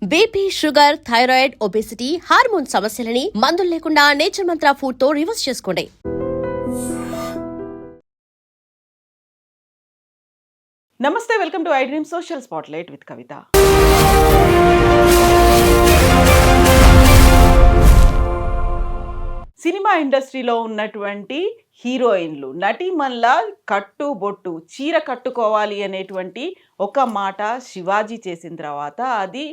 BP, sugar, thyroid, obesity, hormone సమస్యలని మందులు లేకుండా నేచర్ మంత్ర ఫుడ్ తో రివర్స్ చేసుకోండి. నమస్తే, welcome to I dream social spotlight with Kavitha. Cinema ఇండస్ట్రీలో ఉన్నటువంటి హీరోయిన్లు, నటీమణుల కట్టుబొట్టు, చీర కట్టుకోవాలి అనేటువంటి ఒక మాట శివాజీ చేసిన తర్వాత అది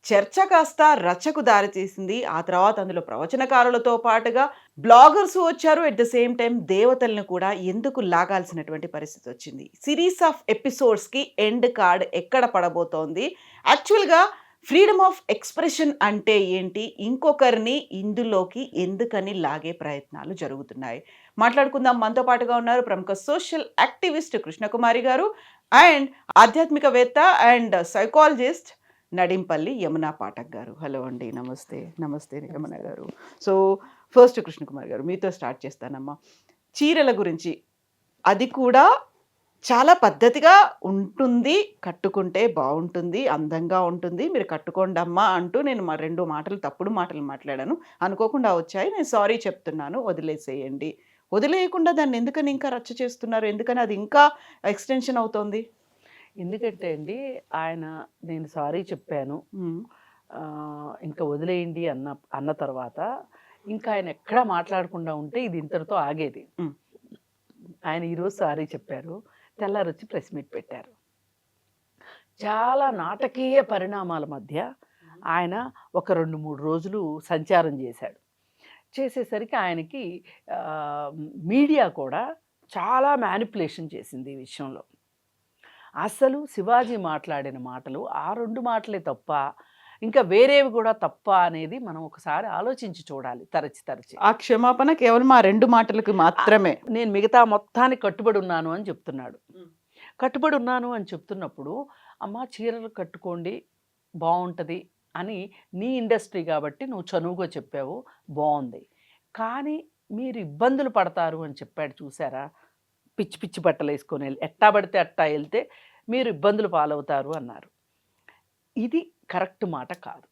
చర్చ కాస్త రచ్చకు దారితీసింది. ఆ తర్వాత అందులో ప్రవచనకారులతో పాటుగా బ్లాగర్స్ వచ్చారు. ఎట్ ద సేమ్ టైం దేవతలను కూడా ఎందుకు లాగాల్సినటువంటి పరిస్థితి వచ్చింది. సిరీస్ ఆఫ్ ఎపిసోడ్స్కి ఎండ్ కార్డ్ ఎక్కడ పడబోతోంది? యాక్చువల్గా ఫ్రీడమ్ ఆఫ్ ఎక్స్ప్రెషన్ అంటే ఏంటి? ఇంకొకరిని ఇందులోకి ఎందుకని లాగే ప్రయత్నాలు జరుగుతున్నాయి? మాట్లాడుకుందాం. మనతో పాటుగా ఉన్నారు ప్రముఖ సోషల్ యాక్టివిస్ట్ కృష్ణకుమారి గారు అండ్ ఆధ్యాత్మికవేత్త అండ్ సైకాలజిస్ట్ నడింపల్లి యమునా పాఠక్ గారు. హలో అండి, నమస్తే. నమస్తే యమున గారు. సో ఫస్ట్ కృష్ణకుమారి గారు, మీతో స్టార్ట్ చేస్తానమ్మా. చీరల గురించి, అది కూడా చాలా పద్ధతిగా ఉంటుంది, కట్టుకుంటే బాగుంటుంది, అందంగా ఉంటుంది, మీరు కట్టుకోండి అమ్మా అంటూ నేను రెండు మాటలు తప్పుడు మాటలు మాట్లాడాను, అనుకోకుండా వచ్చాయి, నేను సారీ చెప్తున్నాను, వదిలేసేయండి. వదిలేయకుండా దాన్ని ఎందుకని ఇంకా రచ్చ చేస్తున్నారు? ఎందుకని అది ఇంకా ఎక్స్టెన్షన్ అవుతోంది? ఎందుకంటే అండి, నేను సారీ చెప్పాను, ఇంకా వదిలేయండి అన్న తర్వాత ఇంకా ఆయన ఎక్కడా మాట్లాడకుండా ఉంటే ఇది ఇంతటితో ఆగేది. ఆయన ఈరోజు సారీ చెప్పారు, తెల్లారి వచ్చి ప్రెస్ మీట్ పెట్టారు. చాలా నాటకీయ పరిణామాల మధ్య ఆయన ఒక 2-3 రోజులు సంచారం చేశాడు. చేసేసరికి ఆయనకి మీడియా కూడా చాలా మ్యానిపులేషన్ చేసింది ఈ విషయంలో. అసలు శివాజీ మాట్లాడిన మాటలు ఆ 2 మాటలే తప్ప ఇంకా వేరేవి కూడా తప్ప అనేది మనం ఒకసారి ఆలోచించి చూడాలి తరచి. ఆ క్షమాపణ కేవలం ఆ 2 మాటలకు మాత్రమే. నేను మిగతా మొత్తానికి కట్టుబడి ఉన్నాను అని చెప్తున్నాడు. కట్టుబడి ఉన్నాను అని చెప్తున్నప్పుడు, అమ్మ చీరలు కట్టుకోండి బాగుంటుంది అని నీ ఇండస్ట్రీ కాబట్టి నువ్వు చనువుగా చెప్పావు, బాగుంది. కానీ మీరు ఇబ్బందులు పడతారు అని చెప్పాడు, చూసారా? పిచ్చి పిచ్చి బట్టలు వేసుకొని ఎట్టా పడితే అట్టా వెళ్తే మీరు ఇబ్బందులు పాలవుతారు అన్నారు. ఇది కరెక్ట్ మాట కాదు.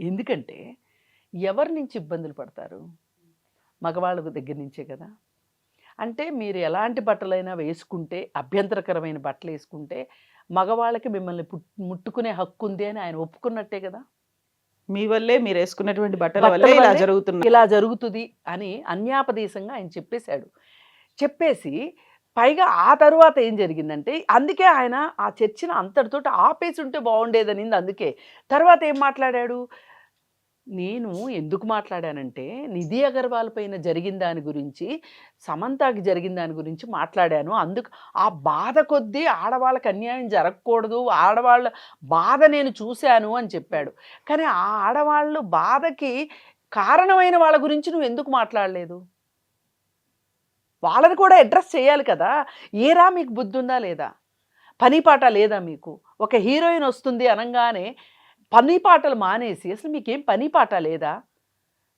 ఎందుకంటే ఎవరి నుంచి ఇబ్బందులు పడతారు? మగవాళ్ళ దగ్గర నుంచే కదా. అంటే మీరు ఎలాంటి బట్టలైనా వేసుకుంటే, అభ్యంతరకరమైన బట్టలు వేసుకుంటే మగవాళ్ళకి మిమ్మల్ని ముట్టుకునే హక్కు ఉంది అని ఆయన ఒప్పుకున్నట్టే కదా. మీ వల్లే, మీరు వేసుకున్నటువంటి బట్టల వల్లే ఇలా జరుగుతుంది అని అన్యాపదేశంగా ఆయన చెప్పేశాడు. చెప్పేసి పైగా ఆ తరువాత ఏం జరిగిందంటే, అందుకే ఆయన ఆ చర్చను అంతటితోటి ఆపేసి ఉంటే బాగుండేదనింది. అందుకే తర్వాత ఏం మాట్లాడాడు? నేను ఎందుకు మాట్లాడానంటే, నిధి అగర్వాల్ పైన జరిగిన దాని గురించి, సమంతకి జరిగిన దాని గురించి మాట్లాడాను. అందుకు ఆ బాధ కొద్దీ ఆడవాళ్ళకి అన్యాయం జరగకూడదు, ఆడవాళ్ళ బాధ నేను చూశాను అని చెప్పాడు. కానీ ఆ ఆడవాళ్ళు బాధకి కారణమైన వాళ్ళ గురించి నువ్వు ఎందుకు మాట్లాడలేదు? వాళ్ళని కూడా అడ్రస్ చేయాలి కదా. ఏరా మీకు బుద్ధి ఉందా లేదా? పనిపాట లేదా మీకు? ఒక హీరోయిన్ వస్తుంది అనగానే పనిపాటలు మానేసి అసలు మీకేం పనిపాట లేదా?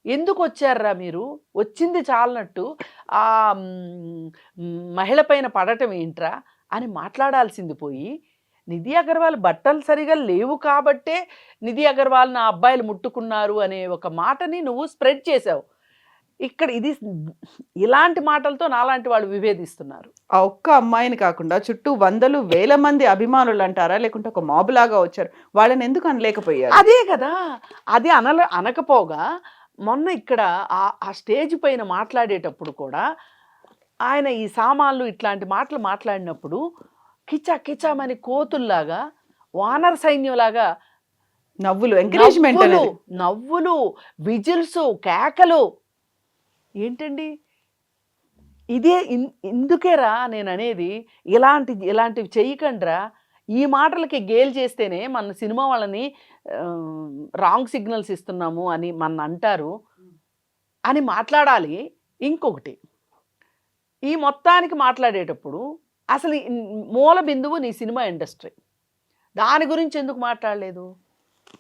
ఎందుకు వచ్చారా మీరు? వచ్చింది చాలనట్టు ఆ మహిళ పైన పడటం ఏంట్రా అని మాట్లాడాల్సింది పోయి, నిధి అగర్వాల్ బట్టలు సరిగా లేవు కాబట్టే నిధి అగర్వాల్ నా అబ్బాయిలు ముట్టుకున్నారు అనే ఒక మాటని నువ్వు స్ప్రెడ్ చేసావు. ఇక్కడ ఇది ఇలాంటి మాటలతో నాలాంటి వాళ్ళు విభేదిస్తున్నారు. ఆ ఒక్క అమ్మాయిని కాకుండా చుట్టూ 100,000 మంది అభిమానులు అంటారా, లేకుంటే ఒక మాబ్ లాగా వచ్చారు, వాళ్ళని ఎందుకు అనలేకపోయారు? అదే కదా. అది అనకపోగా మొన్న ఇక్కడ ఆ స్టేజ్ పైన మాట్లాడేటప్పుడు కూడా ఆయన ఈ సామాన్లు ఇట్లాంటి మాటలు మాట్లాడినప్పుడు కిచా కిచామని కోతుల్లాగా, వానర సైన్యంలాగా నవ్వులు, ఎంకరేజ్మెంట్, నవ్వులు, విజిల్స్, కేకలు. ఏంటండి ఇదే? ఇందుకేరా నేను అనేది, ఇలాంటివి చెయ్యకండ్రా. ఈ మాటలకి గేల్ చేస్తేనే మన సినిమా వాళ్ళని రాంగ్ సిగ్నల్స్ ఇస్తున్నాము అని మన అంటారు అని మాట్లాడాలి. ఇంకొకటి, ఈ మొత్తానికి మాట్లాడేటప్పుడు అసలు మూల బిందువు నీ సినిమా ఇండస్ట్రీ, దాని గురించి ఎందుకు మాట్లాడలేదు?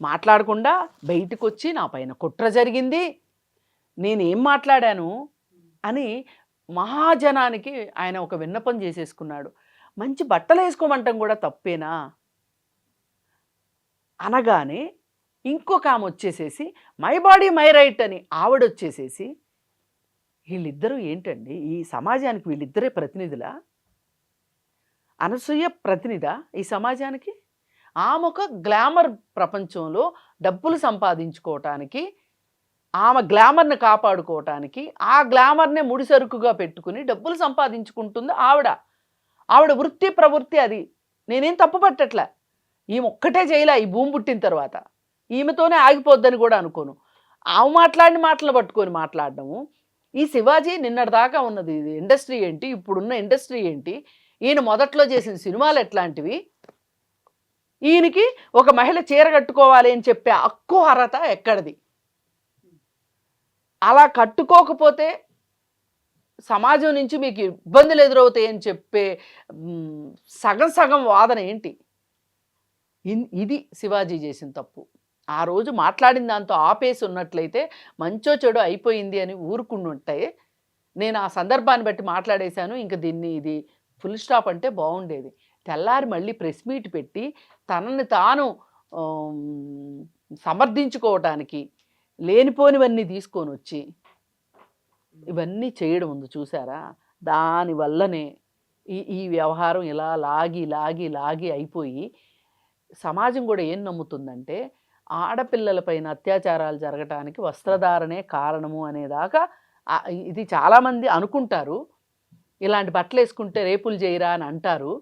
మాట్లాడకుండా బయటకు వచ్చి నా పైన కుట్ర జరిగింది, నేనేం మాట్లాడాను అని మహాజనానికి ఆయన ఒక విన్నపం చేసేసుకున్నాడు. మంచి బట్టలు వేసుకోమంటాం కూడా తప్పేనా అనగానే ఇంకొక ఆమె వచ్చేసేసి మై బాడీ మై రైట్ అని ఆవిడొచ్చేసేసి, వీళ్ళిద్దరూ ఏంటండి ఈ సమాజానికి వీళ్ళిద్దరే ప్రతినిధులా? అనసూయ ప్రతినిధా ఈ సమాజానికి? ఆమె ఒక గ్లామర్ ప్రపంచంలో డబ్బులు సంపాదించుకోవటానికి, ఆమె గ్లామర్ని కాపాడుకోవటానికి, ఆ గ్లామర్నే ముడిసరుకుగా పెట్టుకుని డబ్బులు సంపాదించుకుంటుంది ఆవిడ. ఆవిడ వృత్తి ప్రవృత్తి అది. నేనేం తప్పు పట్టట్లే. ఈమె ఒక్కటే చేయలే ఈ భూమి పుట్టిన తర్వాత. ఈమెతోనే ఆగిపోద్దని కూడా అనుకోను. ఆమె మాట్లాడిన మాటలు పట్టుకొని మాట్లాడడము. ఈ శివాజీ నిన్నటిదాకా ఉన్నది ఇది ఇండస్ట్రీ ఏంటి, ఇప్పుడున్న ఇండస్ట్రీ ఏంటి, ఈయన మొదట్లో చేసిన సినిమాలు ఎట్లాంటివి, ఈయనకి ఒక మహిళ చీర కట్టుకోవాలి అని చెప్పే హక్కు అర్హత ఎక్కడిది? అలా కట్టుకోకపోతే సమాజం నుంచి మీకు ఇబ్బందులు ఎదురవుతాయి అని చెప్పే సగం సగం వాదన ఏంటి? ఇది శివాజీ చేసిన తప్పు. ఆ రోజు మాట్లాడిన దాంతో ఆపేసి ఉన్నట్లయితే మంచో చెడో అయిపోయింది అని ఊరుకుంటుంటే, నేను ఆ సందర్భాన్ని బట్టి మాట్లాడేశాను, ఇంక దీన్ని ఇది ఫుల్ స్టాప్ అంటే బాగుండేది. తెల్లారి మళ్ళీ ప్రెస్ మీట్ పెట్టి తనని తాను సమర్థించుకోవటానికి లేనిపోనివన్నీ తీసుకొని వచ్చి ఇవన్నీ చేయడం ఉంది చూసారా? దానివల్లనే ఈ వ్యవహారం ఇలా లాగి లాగి లాగి అయిపోయి సమాజం కూడా ఏం నమ్ముతుందంటే ఆడపిల్లలపైన అత్యాచారాలు జరగటానికి వస్త్రధారణే కారణము అనేదాకా ఇది చాలామంది అనుకుంటారు. ఇలాంటి బట్టలు వేసుకుంటే రేపులు చేయరా అని అంటారు.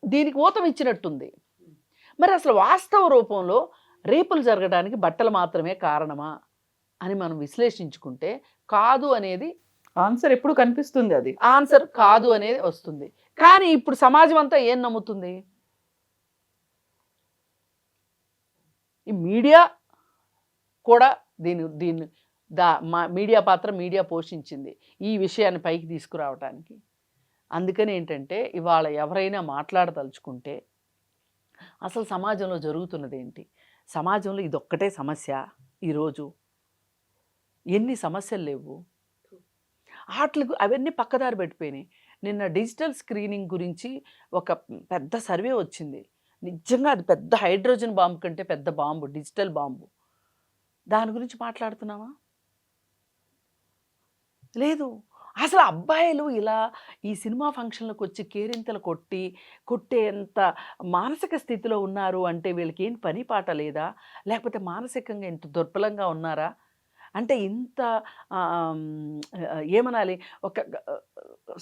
దీనికి ఊతం ఇచ్చినట్టుంది. మరి అసలు వాస్తవ రూపంలో రేపులు జరగడానికి బట్టలు మాత్రమే కారణమా అని మనం విశ్లేషించుకుంటే కాదు అనేది ఆన్సర్ ఎప్పుడు కనిపిస్తుంది. అది ఆన్సర్ కాదు అనేది వస్తుంది. కానీ ఇప్పుడు సమాజం అంతా ఏం నమ్ముతుంది? ఈ మీడియా కూడా దీన్ని మీడియా పాత్ర మీడియా పోషించింది ఈ విషయాన్ని పైకి తీసుకురావడానికి. అందుకని ఏంటంటే ఇవాళ ఎవరైనా మాట్లాడదలుచుకుంటే అసలు సమాజంలో జరుగుతున్నది ఏంటి, సమాజంలో ఇదొక్కటే సమస్య, ఈరోజు ఎన్ని సమస్యలు లేవు, వాటికి అవన్నీ పక్కదారి పెట్టిపోయినాయి. నిన్న డిజిటల్ స్క్రీనింగ్ గురించి ఒక పెద్ద సర్వే వచ్చింది. నిజంగా అది పెద్ద హైడ్రోజన్ బాంబు కంటే పెద్ద బాంబు, డిజిటల్ బాంబు. దాని గురించి మాట్లాడుతున్నావా? లేదు. అసలు అబ్బాయిలు ఇలా ఈ సినిమా ఫంక్షన్లకు వచ్చి కేరింతలు కొట్టేంత మానసిక స్థితిలో ఉన్నారు అంటే వీళ్ళకి ఏం పని పాట లేదా, లేకపోతే మానసికంగా ఇంత దుర్బలంగా ఉన్నారా అంటే ఇంత ఏమనాలి, ఒక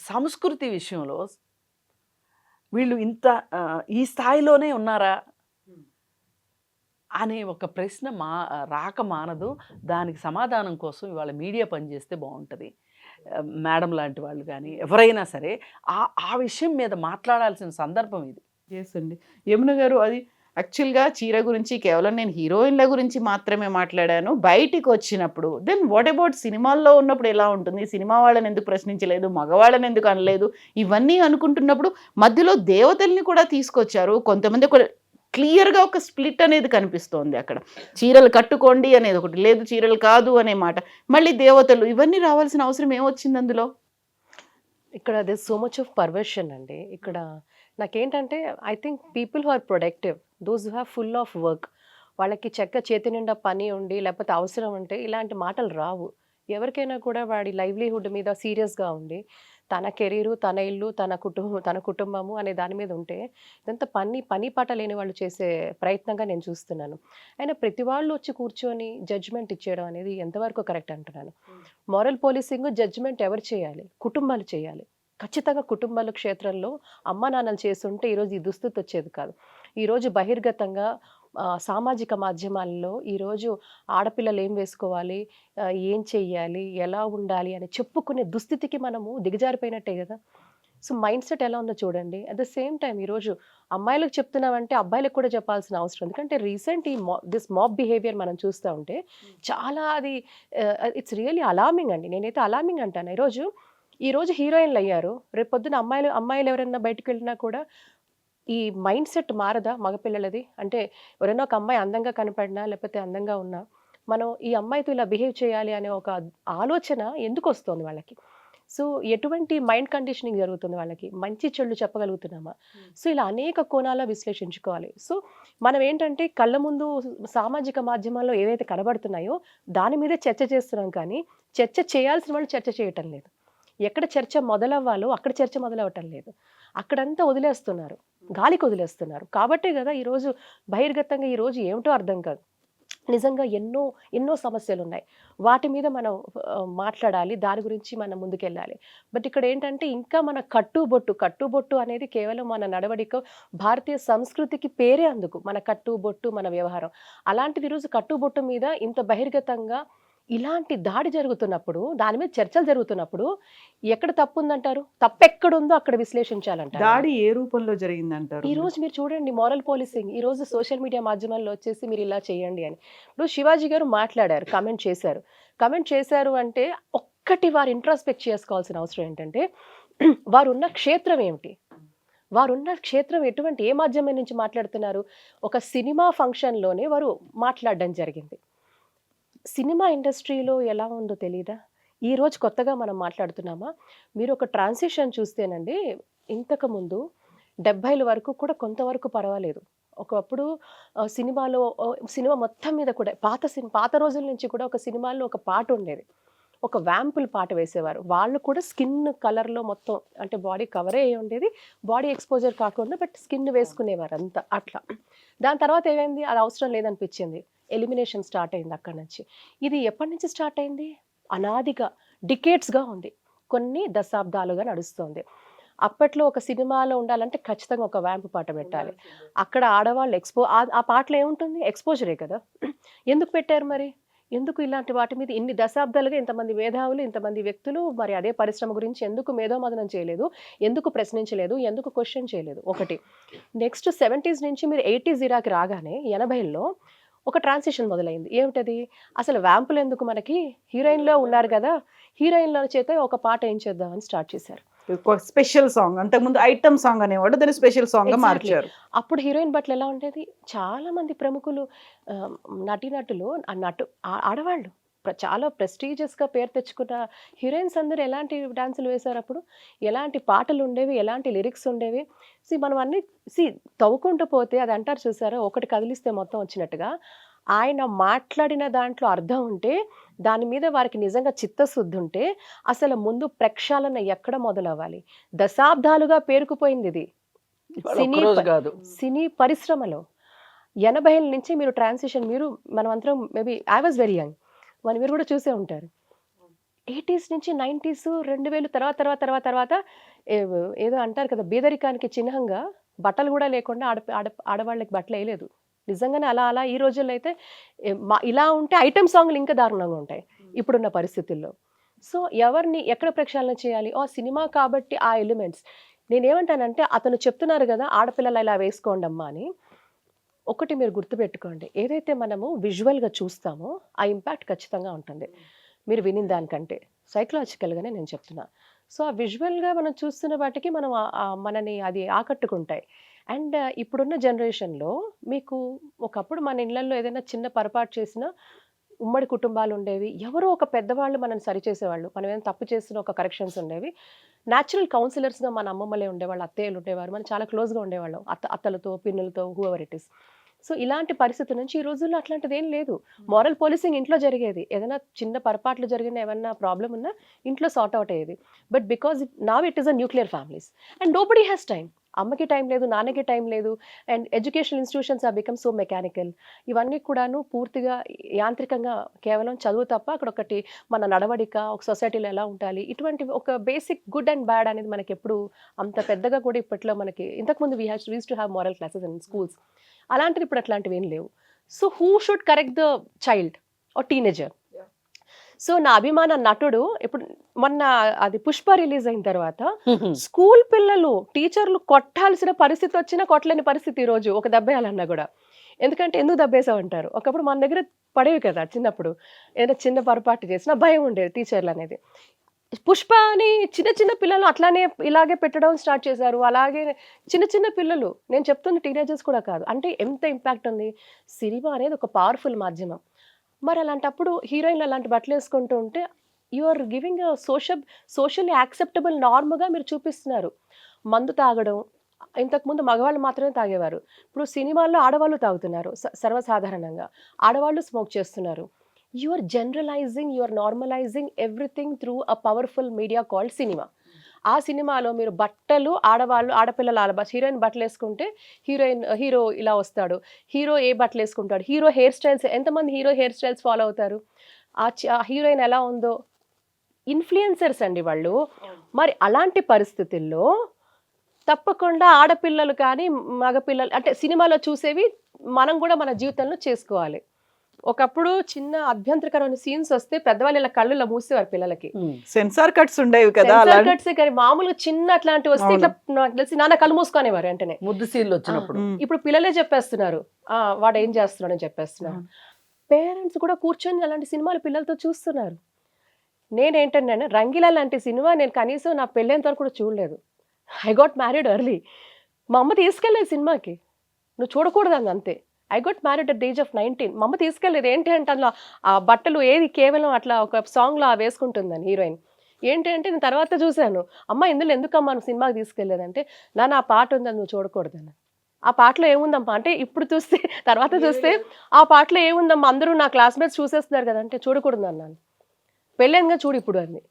సంస్కృతి విషయంలో వీళ్ళు ఇంత ఈ స్థాయిలోనే ఉన్నారా అనే ఒక ప్రశ్న రాక మానదు. దానికి సమాధానం కోసం ఇవాళ మీడియా పనిచేస్తే బాగుంటుంది. మేడం లాంటి వాళ్ళు కానీ ఎవరైనా సరే ఆ విషయం మీద మాట్లాడాల్సిన సందర్భం ఇది. ఎస్ అండి. యమున గారు, అది యాక్చువల్గా చీర గురించి కేవలం నేను హీరోయిన్ల గురించి మాత్రమే మాట్లాడాను. బయటికి వచ్చినప్పుడు దెన్ వాట్ అబౌట్ సినిమాల్లో ఉన్నప్పుడు ఎలా ఉంటుంది? సినిమా వాళ్ళని ఎందుకు ప్రశ్నించలేదు, మగవాళ్ళని ఎందుకు అనలేదు, ఇవన్నీ అనుకుంటున్నప్పుడు మధ్యలో దేవతల్ని కూడా తీసుకొచ్చారు. కొంతమంది ఒక క్లియర్గా ఒక స్ప్లిట్ అనేది కనిపిస్తోంది అక్కడ. చీరలు కట్టుకోండి అనేది ఒకటి, లేదు చీరలు కాదు అనే మాట, మళ్ళీ దేవతలు, ఇవన్నీ రావాల్సిన అవసరం ఏమొచ్చింది అందులో? ఇక్కడ this so much of perversion అండి. ఇక్కడ నాకేంటంటే I think people who are productive, those who have full of work, వాళ్ళకి చేతి నిండా పని ఉండి లేకపోతే అవసరం ఉంటే ఇలాంటి మాటలు రావు. ఎవరికైనా కూడా వాడి లైవ్లీహుడ్ మీద సీరియస్గా ఉండి తన కెరీరు, తన ఇల్లు, తన కుటుంబము అనే దాని మీద ఉంటే ఇదంతా పని పాట లేని వాళ్ళు చేసే ప్రయత్నంగా నేను చూస్తున్నాను. అయినా ప్రతి వాళ్ళు వచ్చి కూర్చొని జడ్జ్మెంట్ ఇచ్చేయడం అనేది ఎంతవరకు కరెక్ట్ అంటున్నాను. మారల్ పోలీసింగ్, జడ్జ్మెంట్ ఎవరు చేయాలి? కుటుంబాలు చేయాలి. ఖచ్చితంగా కుటుంబాల క్షేత్రంలో అమ్మ నాన్నలు చేస్తుంటే ఈరోజు ఈ దుస్థితి వచ్చేది కాదు. ఈరోజు బహిర్గతంగా సామాజిక మాధ్యమాల్లో ఈరోజు ఆడపిల్లలు ఏం వేసుకోవాలి, ఏం చెయ్యాలి, ఎలా ఉండాలి అని చెప్పుకునే దుస్థితికి మనము దిగజారిపోయినట్టే కదా. సో మైండ్ సెట్ ఎలా ఉందో చూడండి. అట్ ద సేమ్ టైం ఈరోజు అమ్మాయిలకు చెప్తున్నామంటే అబ్బాయిలకు కూడా చెప్పాల్సిన అవసరం. ఎందుకంటే రీసెంట్ దిస్ మాబ్ బిహేవియర్ మనం చూస్తూ ఉంటే చాలా అది ఇట్స్ రియల్లీ అలార్మింగ్ అండి. నేనైతే అలార్మింగ్ అంటాను. ఈరోజు హీరోయిన్లు అయ్యారు, రేపు పొద్దున అమ్మాయిలు ఎవరైనా బయటకు వెళ్ళినా కూడా ఈ మైండ్ సెట్ మారదా మగపిల్లలది? అంటే ఎవరైనా ఒక అమ్మాయి అందంగా కనపడినా లేకపోతే అందంగా ఉన్నా మనం ఈ అమ్మాయితో ఇలా బిహేవ్ చేయాలి అనే ఒక ఆలోచన ఎందుకు వస్తుంది వాళ్ళకి? సో ఎటువంటి మైండ్ కండిషనింగ్ జరుగుతుంది వాళ్ళకి, మంచి చెడు చెప్పగలుగుతున్నామా? సో ఇలా అనేక కోణాల్లో విశ్లేషించుకోవాలి. సో మనం ఏంటంటే కళ్ళ ముందు సామాజిక మాధ్యమాల్లో ఏవైతే కనబడుతున్నాయో దాని మీదే చర్చ చేస్తున్నాం, కానీ చర్చ చేయాల్సిన వాళ్ళు చర్చ చేయటం లేదు. ఎక్కడ చర్చ మొదలవ్వాలో అక్కడ చర్చ మొదలవ్వటం లేదు. అక్కడంతా వదిలేస్తున్నారు, గాలికి వదిలేస్తున్నారు. కాబట్టే కదా ఈరోజు బహిర్గతంగా ఈరోజు ఏమిటో అర్థం కాదు. నిజంగా ఎన్నో ఎన్నో సమస్యలు ఉన్నాయి, వాటి మీద మనం మాట్లాడాలి, దాని గురించి మనం ముందుకెళ్ళాలి. బట్ ఇక్కడ ఏంటంటే ఇంకా మన కట్టుబొట్టు అనేది కేవలం మన నడవడిక, భారతీయ సంస్కృతికి పేరే అందుకు, మన కట్టుబొట్టు, మన వ్యవహారం. అలాంటిది ఈరోజు కట్టుబొట్టు మీద ఇంత బహిర్గతంగా ఇలాంటి దాడి జరుగుతున్నప్పుడు, దాని మీద చర్చలు జరుగుతున్నప్పుడు ఎక్కడ తప్పు ఉందంటారు? తప్పెక్కడుందో అక్కడ విశ్లేషించాలంటారు. దాడి ఏ రూపంలో జరిగిందంటారు? ఈ రోజు మీరు చూడండి, మారల్ పోలీసింగ్ ఈ రోజు సోషల్ మీడియా మాధ్యమాల్లో వచ్చేసి మీరు ఇలా చేయండి అని. ఇప్పుడు శివాజీ గారు మాట్లాడారు, కమెంట్ చేశారు అంటే ఒక్కటి వారు ఇంట్రాస్పెక్ట్ చేసుకోవాల్సిన అవసరం ఏంటంటే వారున్న క్షేత్రం ఏమిటి, వారున్న క్షేత్రం ఎటువంటి, ఏ మాధ్యమం నుంచి మాట్లాడుతున్నారు? ఒక సినిమా ఫంక్షన్లోనే వారు మాట్లాడడం జరిగింది. సినిమా ఇండస్ట్రీలో ఎలా ఉందో తెలీదా? ఈరోజు కొత్తగా మనం మాట్లాడుతున్నామా? మీరు ఒక ట్రాన్సిషన్ చూస్తేనండి, ఇంతకుముందు 70ల వరకు కూడా కొంతవరకు పర్వాలేదు. ఒకప్పుడు సినిమా మొత్తం మీద కూడా పాత రోజుల నుంచి కూడా ఒక సినిమాల్లో ఒక పాట ఉండేది, ఒక వ్యాంపుల్ పాట వేసేవారు. వాళ్ళు కూడా స్కిన్ కలర్లో మొత్తం, అంటే బాడీ కవరే అయ్యి ఉండేది, బాడీ ఎక్స్పోజర్ కాకుండా బట్ స్కిన్ వేసుకునేవారు అంతా అట్లా. దాని తర్వాత ఏమైంది, అది అవసరం లేదనిపించింది, ఎలిమినేషన్ స్టార్ట్ అయింది అక్కడి నుంచి. ఇది ఎప్పటి నుంచి స్టార్ట్ అయింది? అనాదిగా, డికేట్స్గా ఉంది, కొన్ని దశాబ్దాలుగా నడుస్తుంది. అప్పట్లో ఒక సినిమాలో ఉండాలంటే ఖచ్చితంగా ఒక వ్యాంపు పాట పెట్టాలి. అక్కడ ఆడవాళ్ళు ఆ పాటలో ఏముంటుంది? ఎక్స్పోజరే కదా. ఎందుకు పెట్టారు మరి? ఎందుకు ఇలాంటి వాటి మీద ఇన్ని దశాబ్దాలుగా ఇంతమంది మేధావులు, ఇంతమంది వ్యక్తులు మరి అదే పరిశ్రమ గురించి ఎందుకు మేధోమథనం చేయలేదు, ఎందుకు ప్రశ్నించలేదు, ఎందుకు క్వశ్చన్ చేయలేదు? ఒకటి. నెక్స్ట్ 70s నుంచి మీరు 80s ఇరాకి రాగానే 80ల్లో ఒక ట్రాన్సిషన్ మొదలైంది. ఏమిటది? అసలు వ్యాంపులు ఎందుకు మనకి, హీరోయిన్లో ఉన్నారు కదా, హీరోయిన్ల చేత ఒక పాట ఏం చేద్దామని స్టార్ట్ చేశారు. స్పెషల్ సాంగ్, అంతకుముందు ఐటమ్ సాంగ్ అనేవాడు, దాన్ని స్పెషల్ సాంగ్ గా మార్చారు. అప్పుడు హీరోయిన్ బట్టలు ఎలా ఉండేది? చాలా మంది ప్రముఖులు, నటీనటులు, ఆడవాళ్ళు చాలా ప్రెస్టీజియస్గా పేరు తెచ్చుకున్న హీరోయిన్స్ అందరూ ఎలాంటి డాన్సులు వేశారు అప్పుడు? ఎలాంటి పాటలు ఉండేవి, ఎలాంటి లిరిక్స్ ఉండేవి? మనం అన్ని తవ్వుకుంటూ పోతే అది అంటారు చూసారా, ఒకటి కదిలిస్తే మొత్తం వచ్చినట్టుగా. ఆయన మాట్లాడిన దాంట్లో అర్థం ఉంటే, దాని మీద వారికి నిజంగా చిత్తశుద్ధి ఉంటే అసలు ముందు ప్రక్షాళన ఎక్కడ మొదలవ్వాలి? దశాబ్దాలుగా పేరుకుపోయింది ఇది సినీ పరిశ్రమలో. 80ల నుంచి మీరు ట్రాన్సిషన్, మనం అందరం maybe I was very young, మీరు కూడా చూసే ఉంటారు. 80s నుంచి 90s, 2000 తర్వాత ఏదో అంటారు కదా, బీదరికానికి చిహ్నంగా బట్టలు కూడా లేకుండా ఆడవాళ్ళకి బట్టలు వేయలేదు. నిజంగానే అలా ఈ రోజుల్లో అయితే ఇలా ఉంటే ఐటమ్ సాంగ్లు ఇంకా దారుణంగా ఉంటాయి ఇప్పుడున్న పరిస్థితుల్లో. సో ఎవరిని ఎక్కడ ప్రక్షాళన చేయాలి? సినిమా కాబట్టి ఆ ఎలిమెంట్స్. నేనేమంటానంటే, అతను చెప్తున్నారు కదా ఆడపిల్లలు ఇలా వేసుకోండి అమ్మా అని. ఒకటి మీరు గుర్తుపెట్టుకోండి, ఏదైతే మనము విజువల్గా చూస్తామో ఆ ఇంపాక్ట్ ఖచ్చితంగా ఉంటుంది, మీరు వినిన దానికంటే సైకలాజికల్గానే నేను చెప్తున్నా. సో ఆ విజువల్గా మనం చూస్తున్న వాటికి మనని అది ఆకట్టుకుంటాయి. అండ్ ఇప్పుడున్న జనరేషన్లో మీకు, ఒకప్పుడు మన ఇళ్లలో ఏదైనా చిన్న పొరపాటు చేసినా ఉమ్మడి కుటుంబాలు ఉండేవి, ఎవరో ఒక పెద్దవాళ్ళు మనల్ని సరిచేసేవాళ్ళు, మనం ఏదైనా తప్పు చేసిన ఒక కరెక్షన్స్ ఉండేవి. న్యాచురల్ కౌన్సిలర్స్గా మన అమ్మమ్మలే ఉండేవాళ్ళు, అత్తయ్యలు ఉండేవారు, మనం చాలా క్లోజ్గా ఉండేవాళ్ళం, అత్తలతో, పిన్నులతో, హూఎవర్ ఇట్ ఇస్. సో ఇలాంటి పరిస్థితి నుంచి ఈ రోజుల్లో అట్లాంటిది ఏం లేదు. మారల్ పోలీసింగ్ ఇంట్లో జరిగేది, ఏదైనా చిన్న పొరపాట్లు జరిగిన, ఏమన్నా ప్రాబ్లం ఉన్నా ఇంట్లో సార్ట్ అవుట్ అయ్యేది. But because now it is a nuclear families and nobody has time. అమ్మకి టైం లేదు, నాన్నకి టైం లేదు, and education institutions are become so mechanical. ఇవన్నీ కూడాను పూర్తిగా యాంత్రికంగా, కేవలం చదువు తప్ప అక్కడ ఒకటి మన నడవడిక, ఒక సొసైటీలో ఎలా ఉండాలి, ఇటువంటి ఒక బేసిక్ గుడ్ అండ్ బ్యాడ్ అనేది మనకి ఎప్పుడు అంత పెద్దగా కూడా ఇప్పట్లో మనకి, ఇంతకుముందు we use to have moral classes in schools, అలాంటిది ఇప్పుడు అట్లాంటివి ఏం లేవు. So who should correct the child or teenager? So నా అభిమాన నటుడు, ఇప్పుడు మొన్న అది పుష్ప రిలీజ్ అయిన తర్వాత స్కూల్ పిల్లలు టీచర్లు కొట్టాల్సిన పరిస్థితి వచ్చినా కొట్టలేని పరిస్థితి ఈరోజు, ఒక దెబ్బేయాలన్నా కూడా. ఎందుకంటే ఎందుకు దెబ్బేసావు అంటారు. ఒకప్పుడు మన దగ్గర పడేవి కదా చిన్నప్పుడు, ఏదైనా చిన్న పొరపాటు చేసినా భయం ఉండేది టీచర్లు అనేది. పుష్ప అని చిన్న పిల్లలు అట్లానే ఇలాగే పెట్టడం స్టార్ట్ చేశారు. అలాగే చిన్న పిల్లలు, నేను చెప్తుంది టీనేజర్స్ కూడా కాదు. అంటే ఎంత ఇంపాక్ట్ ఉంది. సినిమా అనేది ఒక పవర్ఫుల్ మాధ్యమం. మరి అలాంటప్పుడు హీరోయిన్లు అలాంటి బట్టలు వేసుకుంటూ ఉంటే you are giving socially acceptable నార్మ్గా మీరు చూపిస్తున్నారు. మందు తాగడం ఇంతకుముందు మగవాళ్ళు మాత్రమే తాగేవారు, ఇప్పుడు సినిమాల్లో ఆడవాళ్ళు తాగుతున్నారు సర్వసాధారణంగా, ఆడవాళ్ళు స్మోక్ చేస్తున్నారు. You are generalising, you are normalising everything through a powerful media called cinema. ఆ సినిమాలో మీరు బట్టలు ఆడపిల్లలు హీరోయిన్ బట్టలు వేసుకుంటే హీరో ఇలా వస్తాడు, హీరో ఏ బట్టలు వేసుకుంటాడు, హీరో హెయిర్ స్టైల్స్, ఎంతమంది హీరో హెయిర్ స్టైల్స్ ఫాలో అవుతారు, ఆ హీరోయిన్ ఎలా ఉందో, ఇన్ఫ్లుయెన్సర్స్ అండి వాళ్ళు. మరి అలాంటి పరిస్థితుల్లో తప్పకుండా ఆడపిల్లలు కానీ మగపిల్లలు అంటే సినిమాలో చూసేవి మనం కూడా మన జీవితంలో చేసుకోవాలి. ఒకప్పుడు చిన్న అభ్యంతరకరమైన సీన్స్ వస్తే పెద్దవాళ్ళు ఇలా కళ్ళు ఇలా మూసేవారు పిల్లలకి, సెన్సార్ కట్స్ ఉండేవి కదా, సెన్సార్ కట్సే కానీ మామూలుగా చిన్న అట్లాంటివి వస్తే ఇట్లా నాకు తెలిసి నాన్న కళ్ళు మూసుకునేవారు వెంటనే. ముద్దు సీన్లు వచ్చినప్పుడు ఇప్పుడు పిల్లలే చెప్పేస్తున్నారు వాడు ఏం చేస్తున్నాడు అని చెప్పేస్తున్నారు. పేరెంట్స్ కూడా కూర్చొని అలాంటి సినిమాలు పిల్లలతో చూస్తున్నారు. నేనేంటంటే రంగీలా లాంటి సినిమా నేను కనీసం నా పెళ్ళైనంత వరకు కూడా చూడలేదు. I got married early. మా అమ్మ తీసుకెళ్ళలేదు సినిమాకి, నువ్వు చూడకూడదు అంతే. I got married at the age of 19. మా అమ్మ తీసుకెళ్ళలేదు. ఏంటి అంటే అందులో ఆ బట్టలు ఏది కేవలం అట్లా ఒక సాంగ్లో వేసుకుంటుందని హీరోయిన్. ఏంటి అంటే నేను తర్వాత చూశాను, అమ్మ ఇందులో ఎందుకమ్మా నువ్వు సినిమాకి తీసుకెళ్ళలేదంటే, నాన్న ఆ పాట ఉందని నువ్వు చూడకూడదని. ఆ పాటలో ఏముందమ్మా అంటే ఇప్పుడు చూస్తే తర్వాత చూస్తే ఆ పాటలో ఏముందమ్మా అందరూ నా క్లాస్మేట్స్ చూసేస్తున్నారు కదా అంటే చూడకూడదు అన్నాను. పెళ్ళైనగా చూడు ఇప్పుడు అని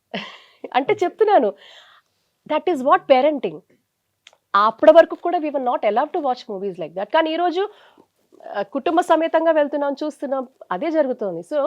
అంటే చెప్తున్నాను. That is what parenting. అప్పటి వరకు కూడా we were not allowed to watch movies like that. కానీ ఈరోజు కుటుంబ సమేతంగా వెళ్తున్నాం, చూస్తున్నాం, అదే జరుగుతుంది. సో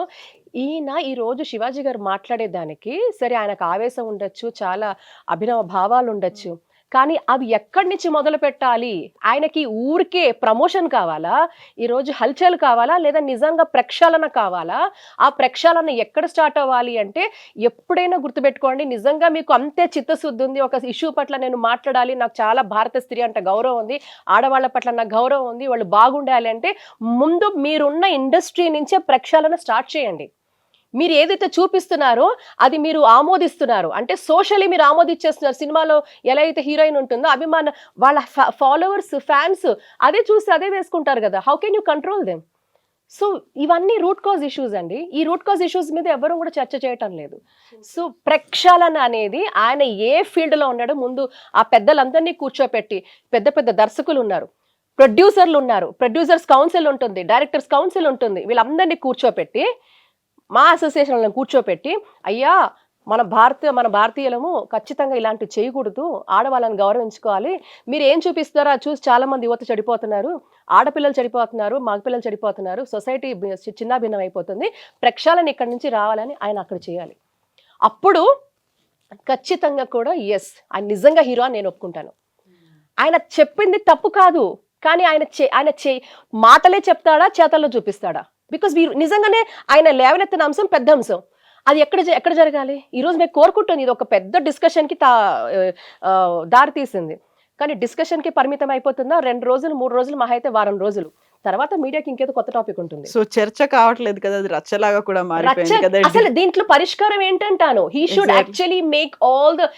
ఈరోజు శివాజీ గారు మాట్లాడేదానికి సరే ఆయనకు ఆవేశం ఉండొచ్చు, చాలా అభినవ భావాలు ఉండొచ్చు, కానీ అవి ఎక్కడి నుంచి మొదలు పెట్టాలి? ఆయనకి ఊరికే ప్రమోషన్ కావాలా, ఈరోజు హల్చల్ కావాలా, లేదా నిజంగా ప్రక్షాళన కావాలా? ఆ ప్రక్షాళన ఎక్కడ స్టార్ట్ అవ్వాలి అంటే, ఎప్పుడైనా గుర్తుపెట్టుకోండి, నిజంగా మీకు అంతే చిత్తశుద్ధి ఉంది, ఒక ఇష్యూ పట్ల నేను మాట్లాడాలి, నాకు చాలా భారత స్త్రీ అంటే గౌరవం ఉంది, ఆడవాళ్ళ పట్ల నాకు గౌరవం ఉంది, వాళ్ళు బాగుండాలి అంటే ముందు మీరున్న ఇండస్ట్రీ నుంచే ప్రక్షాళన స్టార్ట్ చేయండి. మీరు ఏదైతే చూపిస్తున్నారో అది మీరు ఆమోదిస్తున్నారు అంటే సోషల్లీ మీరు ఆమోదించేస్తున్నారు. సినిమాలో ఎలా అయితే హీరోయిన్ ఉంటుందో అభిమాన వాళ్ళ ఫాలోవర్స్, ఫ్యాన్స్ అదే చూసి అదే వేసుకుంటారు కదా. How can you control them? So ఇవన్నీ రూట్ కాజ్ ఇష్యూస్ అండి. ఈ రూట్ కాజ్ ఇష్యూస్ మీద ఎవరు కూడా చర్చ చేయటం లేదు. సో ప్రక్షాళన అనేది ఆయన ఏ ఫీల్డ్లో ఉన్నాడో ముందు ఆ పెద్దలందరినీ కూర్చోపెట్టి, పెద్ద పెద్ద దర్శకులు ఉన్నారు, ప్రొడ్యూసర్లు ఉన్నారు, ప్రొడ్యూసర్స్ కౌన్సిల్ ఉంటుంది, డైరెక్టర్స్ కౌన్సిల్ ఉంటుంది, వీళ్ళందరినీ కూర్చోపెట్టి మా అసోసియేషన్లను కూర్చోపెట్టి, అయ్యా మన భారతీయులము ఖచ్చితంగా ఇలాంటివి చేయకూడదు, ఆడవాళ్ళని గౌరవించుకోవాలి, మీరు ఏం చూపిస్తారో అది చూసి చాలా మంది యువత చెడిపోతున్నారు, ఆడపిల్లలు చెడిపోతున్నారు, మగపిల్లలు చెడిపోతున్నారు, సొసైటీ చిన్నాభిన్నం అయిపోతుంది, ప్రక్షాళన ఇక్కడి నుంచి రావాలని ఆయన అక్కడ చేయాలి. అప్పుడు ఖచ్చితంగా కూడా ఆయన నిజంగా హీరో అని నేను ఒప్పుకుంటాను. ఆయన చెప్పింది తప్పు కాదు, కానీ ఆయన మాటలే చెప్తాడా, చేతల్లో చూపిస్తాడా? బికాస్ నిజంగానే ఆయన లేవనెత్తిన అంశం పెద్ద అంశం, అది ఎక్కడ జరగాలి? ఈరోజు మేము కోరుకుంటుంది, ఇది ఒక పెద్ద డిస్కషన్కి దారి తీసింది, కానీ డిస్కషన్కి పరిమితం అయిపోతుందా? 2 రోజులు 3 రోజులు, మహా అయితే వారం రోజులు, తర్వాత మీడియాకి ఇంకేదో కొత్త టాపిక్ ఉంటుంది. సో చర్చ కావట్లేదు కదా, అది రచ్చలాగా కూడా మారిపోయింది కదా. అసలు దీంట్లో పరిష్కారం ఏంటంటాను, he should actually make all the.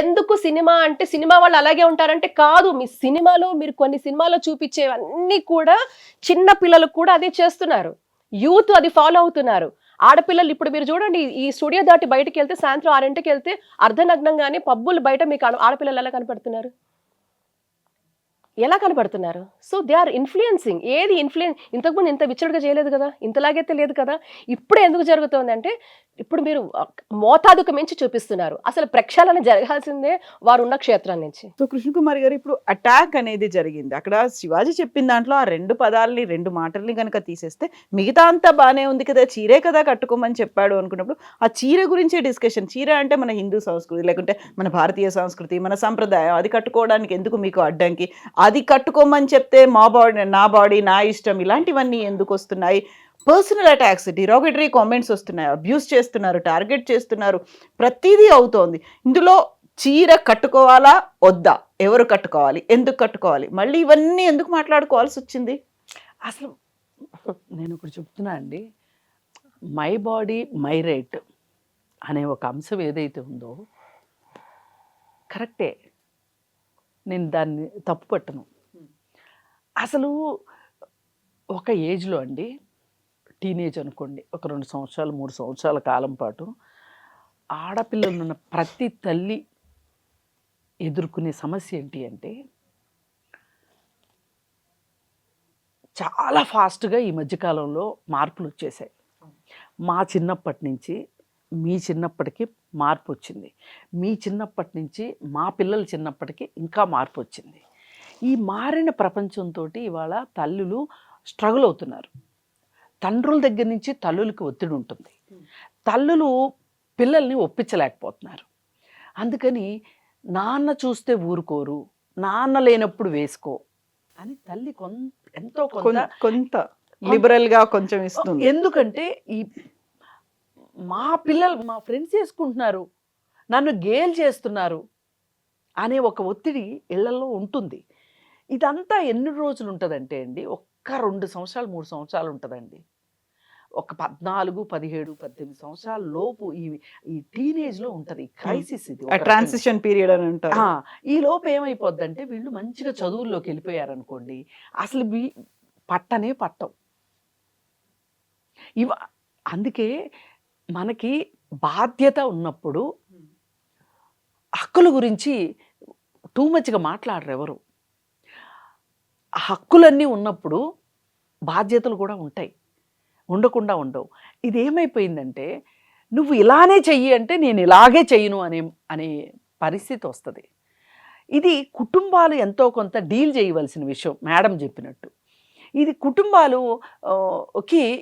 ఎందుకు సినిమా అంటే సినిమా వాళ్ళు అలాగే ఉంటారంటే కాదు, మీ సినిమాలో మీరు కొన్ని సినిమాలో చూపించేవన్నీ కూడా చిన్న పిల్లలు కూడా అదే చేస్తున్నారు, యూత్ అది ఫాలో అవుతున్నారు. ఆడపిల్లలు ఇప్పుడు మీరు చూడండి, ఈ స్టూడియో దాటి బయటకు వెళ్తే సాయంత్రం 6ంటికి వెళ్తే అర్ధనగ్నంగానే పబ్బులు బయట మీకు ఆడపిల్లలు ఎలా కనపడుతున్నారు? So they are influencing. ఏది ఇంతకుముందు ఇంత విచ్చడుగా చేయలేదు కదా, ఇంతలాగైతే లేదు కదా. ఇప్పుడు ఎందుకు జరుగుతుంది అంటే ఇప్పుడు మీరు మోతాదుకు మించి చూపిస్తున్నారు. అసలు ప్రక్షాళన జరగాల్సిందే వారు ఉన్న క్షేత్రం నుంచి. సో కృష్ణకుమారి గారు, ఇప్పుడు అటాక్ అనేది జరిగింది, అక్కడ శివాజీ చెప్పిన దాంట్లో ఆ 2 పదాలని 2 మాటల్ని కనుక తీసేస్తే మిగతా అంతా బాగానే ఉంది కదా, చీరే కదా కట్టుకోమని చెప్పాడు అనుకున్నప్పుడు ఆ చీర గురించే డిస్కషన్. చీర అంటే మన హిందూ సంస్కృతి, లేకుంటే మన భారతీయ సంస్కృతి, మన సంప్రదాయం, అది కట్టుకోవడానికి ఎందుకు మీకు అడ్డంకి, అది కట్టుకోమని చెప్తే మా బాడీ నా ఇష్టం, ఇలాంటివన్నీ ఎందుకు వస్తున్నాయి? పర్సనల్ అటాక్స్, డిరాగేటరీ కామెంట్స్ వస్తున్నాయి, అబ్యూస్ చేస్తున్నారు, టార్గెట్ చేస్తున్నారు, ప్రతిదీ అవుతోంది. ఇందులో చీర కట్టుకోవాలా వద్దా, ఎవరు కట్టుకోవాలి, ఎందుకు కట్టుకోవాలి, మళ్ళీ ఇవన్నీ ఎందుకు మాట్లాడుకోవాల్సి వచ్చింది? అసలు నేను ఇప్పుడు చెప్తున్నా అండి, మై బాడీ మై రైట్ అనే ఒక అంశం ఏదైతే ఉందో కరెక్టే, నేను దాన్ని తప్పు పట్టను. అసలు ఒక ఏజ్లో అండి, టీనేజ్ అనుకోండి, ఒక 2 సంవత్సరాలు 3 సంవత్సరాల కాలం పాటు ఆడపిల్లలున్న ప్రతి తల్లి ఎదుర్కొనే సమస్య ఏంటి అంటే, చాలా ఫాస్ట్గా ఈ మధ్యకాలంలో మార్పులు వచ్చేసాయి. మా చిన్నప్పటి నుంచి మీ చిన్నప్పటికి మార్పు వచ్చింది, మీ చిన్నప్పటి నుంచి మా పిల్లల చిన్నప్పటికి ఇంకా మార్పు వచ్చింది. ఈ మారిన ప్రపంచంతో ఇవాళ తల్లులు స్ట్రగుల్ అవుతున్నారు. తండ్రుల దగ్గర నుంచి తల్లులకి ఒత్తిడి ఉంటుంది. తల్లులు పిల్లల్ని ఒప్పించలేకపోతున్నారు. అందుకని నాన్న చూస్తే ఊరుకోరు, నాన్న లేనప్పుడు వేసుకో అని తల్లి ఎంతో కొంత లిబరల్గా కొంచెం ఇస్తుంది. ఎందుకంటే ఈ మా పిల్లలు మా ఫ్రెండ్స్ చేసుకుంటున్నారు, నన్ను గేల్ చేస్తున్నారు అనే ఒక ఒత్తిడి ఇళ్లలో ఉంటుంది. ఇదంతా ఎన్ని రోజులు ఉంటుందంటే అండి, ఒక్క 2 సంవత్సరాలు 3 సంవత్సరాలు ఉంటుందండి. ఒక 14, 17, 18 సంవత్సరాల లోపు ఈ టీనేజ్లో ఉంటుంది క్రైసిస్. ఇది ట్రాన్సిషన్ పీరియడ్ అని ఉంటారు. ఈ లోపు ఏమైపోద్దంటే వీళ్ళు మంచిగా చదువుల్లోకి వెళ్ళిపోయారనుకోండి, అసలు పట్టనే పట్టం అందుకే మనకి బాధ్యత ఉన్నప్పుడు హక్కుల గురించి టూ మచ్గా మాట్లాడరు ఎవరు. హక్కులన్నీ ఉన్నప్పుడు బాధ్యతలు కూడా ఉంటాయి, ఉండకుండా ఉండవు. ఇది ఏమైపోయిందంటే, నువ్వు ఇలానే చెయ్యి అంటే నేను ఇలాగే చెయ్యను అనే పరిస్థితి వస్తుంది. ఇది కుటుంబాలు ఎంతో కొంత డీల్ చేయవలసిన విషయం. మేడం చెప్పినట్టు ఇది కుటుంబాలు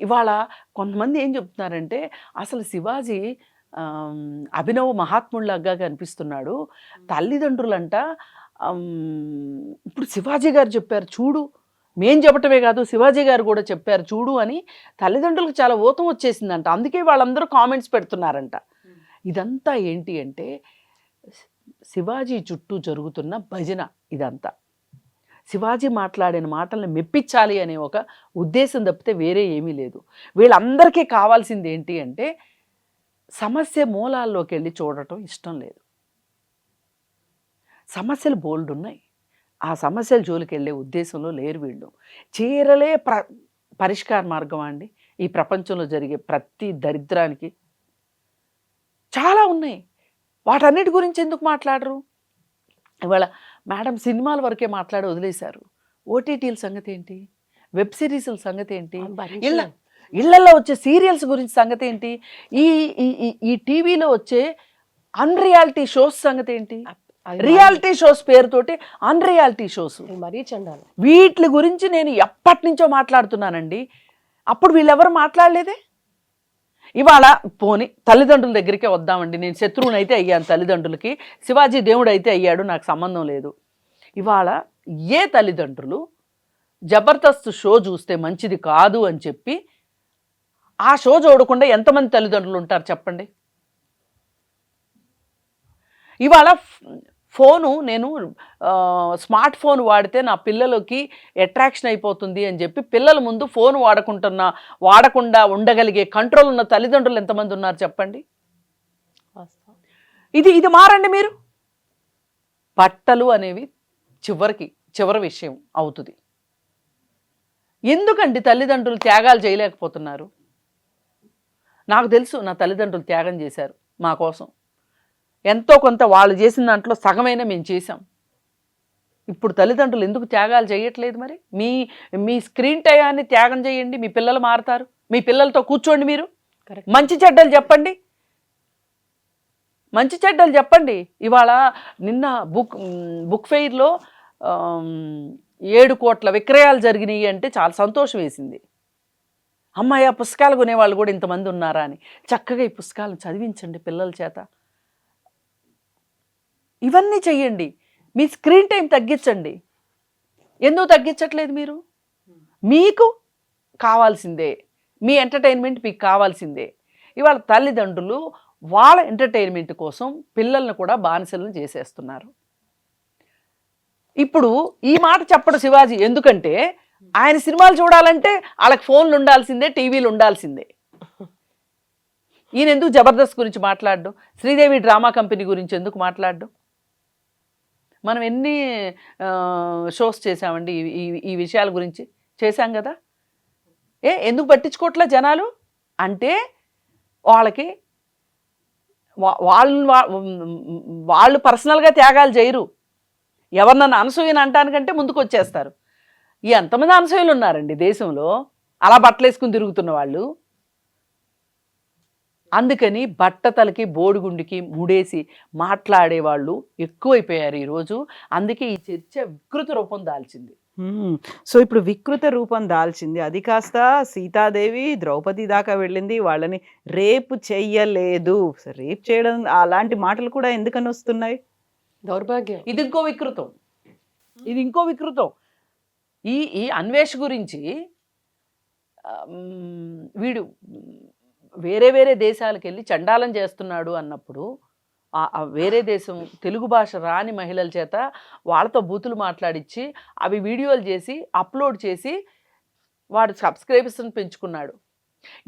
ఇవాళ కొంతమంది ఏం చెప్తున్నారంటే, అసలు శివాజీ అభినవ మహాత్ముడిలాగా కనిపిస్తున్నాడు, తల్లిదండ్రులంట ఇప్పుడు శివాజీ గారు చెప్పారు చూడు, మేం చెప్పటమే కాదు శివాజీ గారు కూడా చెప్పారు చూడు అని తల్లిదండ్రులకు చాలా ఊతం వచ్చేసిందంట. అందుకే వాళ్ళందరూ కామెంట్స్ పెడుతున్నారంట. ఇదంతా ఏంటి అంటే శివాజీ చుట్టూ జరుగుతున్న భజన. ఇదంతా శివాజీ మాట్లాడిన మాటల్ని మెప్పించాలి అనే ఒక ఉద్దేశం తప్పితే వేరే ఏమీ లేదు. వీళ్ళందరికీ కావాల్సింది ఏంటి అంటే సమస్య మూలాల్లోకి వెళ్ళి చూడటం ఇష్టం లేదు. సమస్యలు బోల్డ్ ఉన్నాయి, ఆ సమస్యల జోలికి వెళ్ళే ఉద్దేశంలో లేరు వీళ్ళు. చీరలే పరిష్కార మార్గం అండి. ఈ ప్రపంచంలో జరిగే ప్రతి దరిద్రానికి చాలా ఉన్నాయి. వాటన్నిటి గురించి ఎందుకు మాట్లాడరు? ఇవాళ మేడం సినిమాల వరకే మాట్లాడి వదిలేశారు. ఓటీటీల సంగతి ఏంటి, వెబ్ సిరీస్ల సంగతి ఏంటి, ఇళ్లలో వచ్చే సీరియల్స్ గురించి సంగతి ఏంటి, ఈ టీవీలో వచ్చే అన్రియాలిటీ షోస్ సంగతి ఏంటి, రియాలిటీ షోస్ పేరుతోటి అన్రియాలిటీ షోస్, మరీ చండాలి. వీటి గురించి నేను ఎప్పటి నుంచో మాట్లాడుతున్నానండి. అప్పుడు వీళ్ళెవరు మాట్లాడలేదే. ఇవాళ పోని తల్లిదండ్రుల దగ్గరికే వద్దామండి. నేను శత్రువుని అయితే అయ్యాను తల్లిదండ్రులకి, శివాజీ దేవుడు అయితే అయ్యాడు, నాకు సంబంధం లేదు. ఇవాళ ఏ తల్లిదండ్రులు జబర్దస్త్ షో చూస్తే మంచిది కాదు అని చెప్పి ఆ షో చూడకుండా ఎంతమంది తల్లిదండ్రులు ఉంటారు చెప్పండి? ఇవాళ ఫోను నేను స్మార్ట్ ఫోన్ వాడితే నా పిల్లలకి అట్రాక్షన్ అయిపోతుంది అని చెప్పి పిల్లల ముందు ఫోన్ వాడకుండా ఉండగలిగే కంట్రోల్ ఉన్న తల్లిదండ్రులు ఎంతమంది ఉన్నారు చెప్పండి? ఇది మారండి మీరు. బట్టలు అనేవి చివరి విషయం అవుతుంది. ఎందుకండి తల్లిదండ్రులు త్యాగాలు చేయలేకపోతున్నారు? నాకు తెలుసు నా తల్లిదండ్రులు త్యాగం చేశారు మా కోసం. ఎంతో కొంత వాళ్ళు చేసిన దాంట్లో సగమైనా మేము చేసాం. ఇప్పుడు తల్లిదండ్రులు ఎందుకు త్యాగాలు చేయట్లేదు? మరి మీ స్క్రీన్ టైయాన్ని త్యాగం చేయండి, మీ పిల్లలు మారుతారు. మీ పిల్లలతో కూర్చోండి, మీరు మంచి చెడ్డలు చెప్పండి, మంచి చెడ్డలు చెప్పండి. ఇవాళ నిన్న బుక్ ఫెయిర్లో 7 కోట్ల విక్రయాలు జరిగినాయి అంటే చాలా సంతోషం వేసింది. అమ్మాయి పుస్తకాలు కొనేవాళ్ళు కూడా ఇంతమంది ఉన్నారా అని. చక్కగా ఈ పుస్తకాలను చదివించండి పిల్లల చేత. ఇవన్నీ చెయ్యండి. మీ స్క్రీన్ టైం తగ్గించండి. ఎందుకు తగ్గించట్లేదు మీరు? మీకు కావాల్సిందే, మీ ఎంటర్టైన్మెంట్ మీకు కావాల్సిందే. ఇవాళ తల్లిదండ్రులు వాళ్ళ ఎంటర్టైన్మెంట్ కోసం పిల్లల్ని కూడా బానిసలను చేసేస్తున్నారు. ఇప్పుడు ఈ మాట చెప్పడు శివాజీ. ఎందుకంటే ఆయన సినిమాలు చూడాలంటే వాళ్ళకి ఫోన్లు ఉండాల్సిందే, టీవీలు ఉండాల్సిందే. ఈయన ఎందుకు జబర్దస్త్ గురించి మాట్లాడడం, శ్రీదేవి డ్రామా కంపెనీ గురించి ఎందుకు మాట్లాడడం? మనం ఎన్ని షోస్ చేసామండి ఈ విషయాల గురించి? చేశాం కదా. ఎందుకు పట్టించుకోవట్లే జనాలు అంటే వాళ్ళకి వాళ్ళు పర్సనల్గా త్యాగాలు చేయరు. ఎవరినన్నా అనసూయని అంటానికంటే ముందుకు వచ్చేస్తారు. ఎంతమంది అనసూయలు ఉన్నారండి దేశంలో అలా బట్టలేసుకుని తిరుగుతున్న వాళ్ళు. అందుకని బట్టతలకి బోడిగుండికి ముడేసి మాట్లాడేవాళ్ళు ఎక్కువైపోయారు ఈరోజు. అందుకే ఈ చర్చ వికృత రూపం దాల్చింది. సో ఇప్పుడు వికృత రూపం దాల్చింది. అది కాస్త సీతాదేవి ద్రౌపది దాకా వెళ్ళింది. వాళ్ళని రేపు చెయ్యలేదు. రేప్ చేయడం అలాంటి మాటలు కూడా ఎందుకని వస్తున్నాయి? దౌర్భాగ్యం. ఇది ఇంకో వికృతం. ఇది ఇంకో వికృతం. ఈ అన్వేష్ గురించి వీడు వేరే వేరే దేశాలకు వెళ్ళి చండాలం చేస్తున్నాడు అన్నప్పుడు వేరే దేశం తెలుగు భాష రాని మహిళల చేత వాళ్ళతో బూతులు మాట్లాడించి అవి వీడియోలు చేసి అప్లోడ్ చేసి వాడు సబ్స్క్రైబర్స్ని పెంచుకున్నాడు.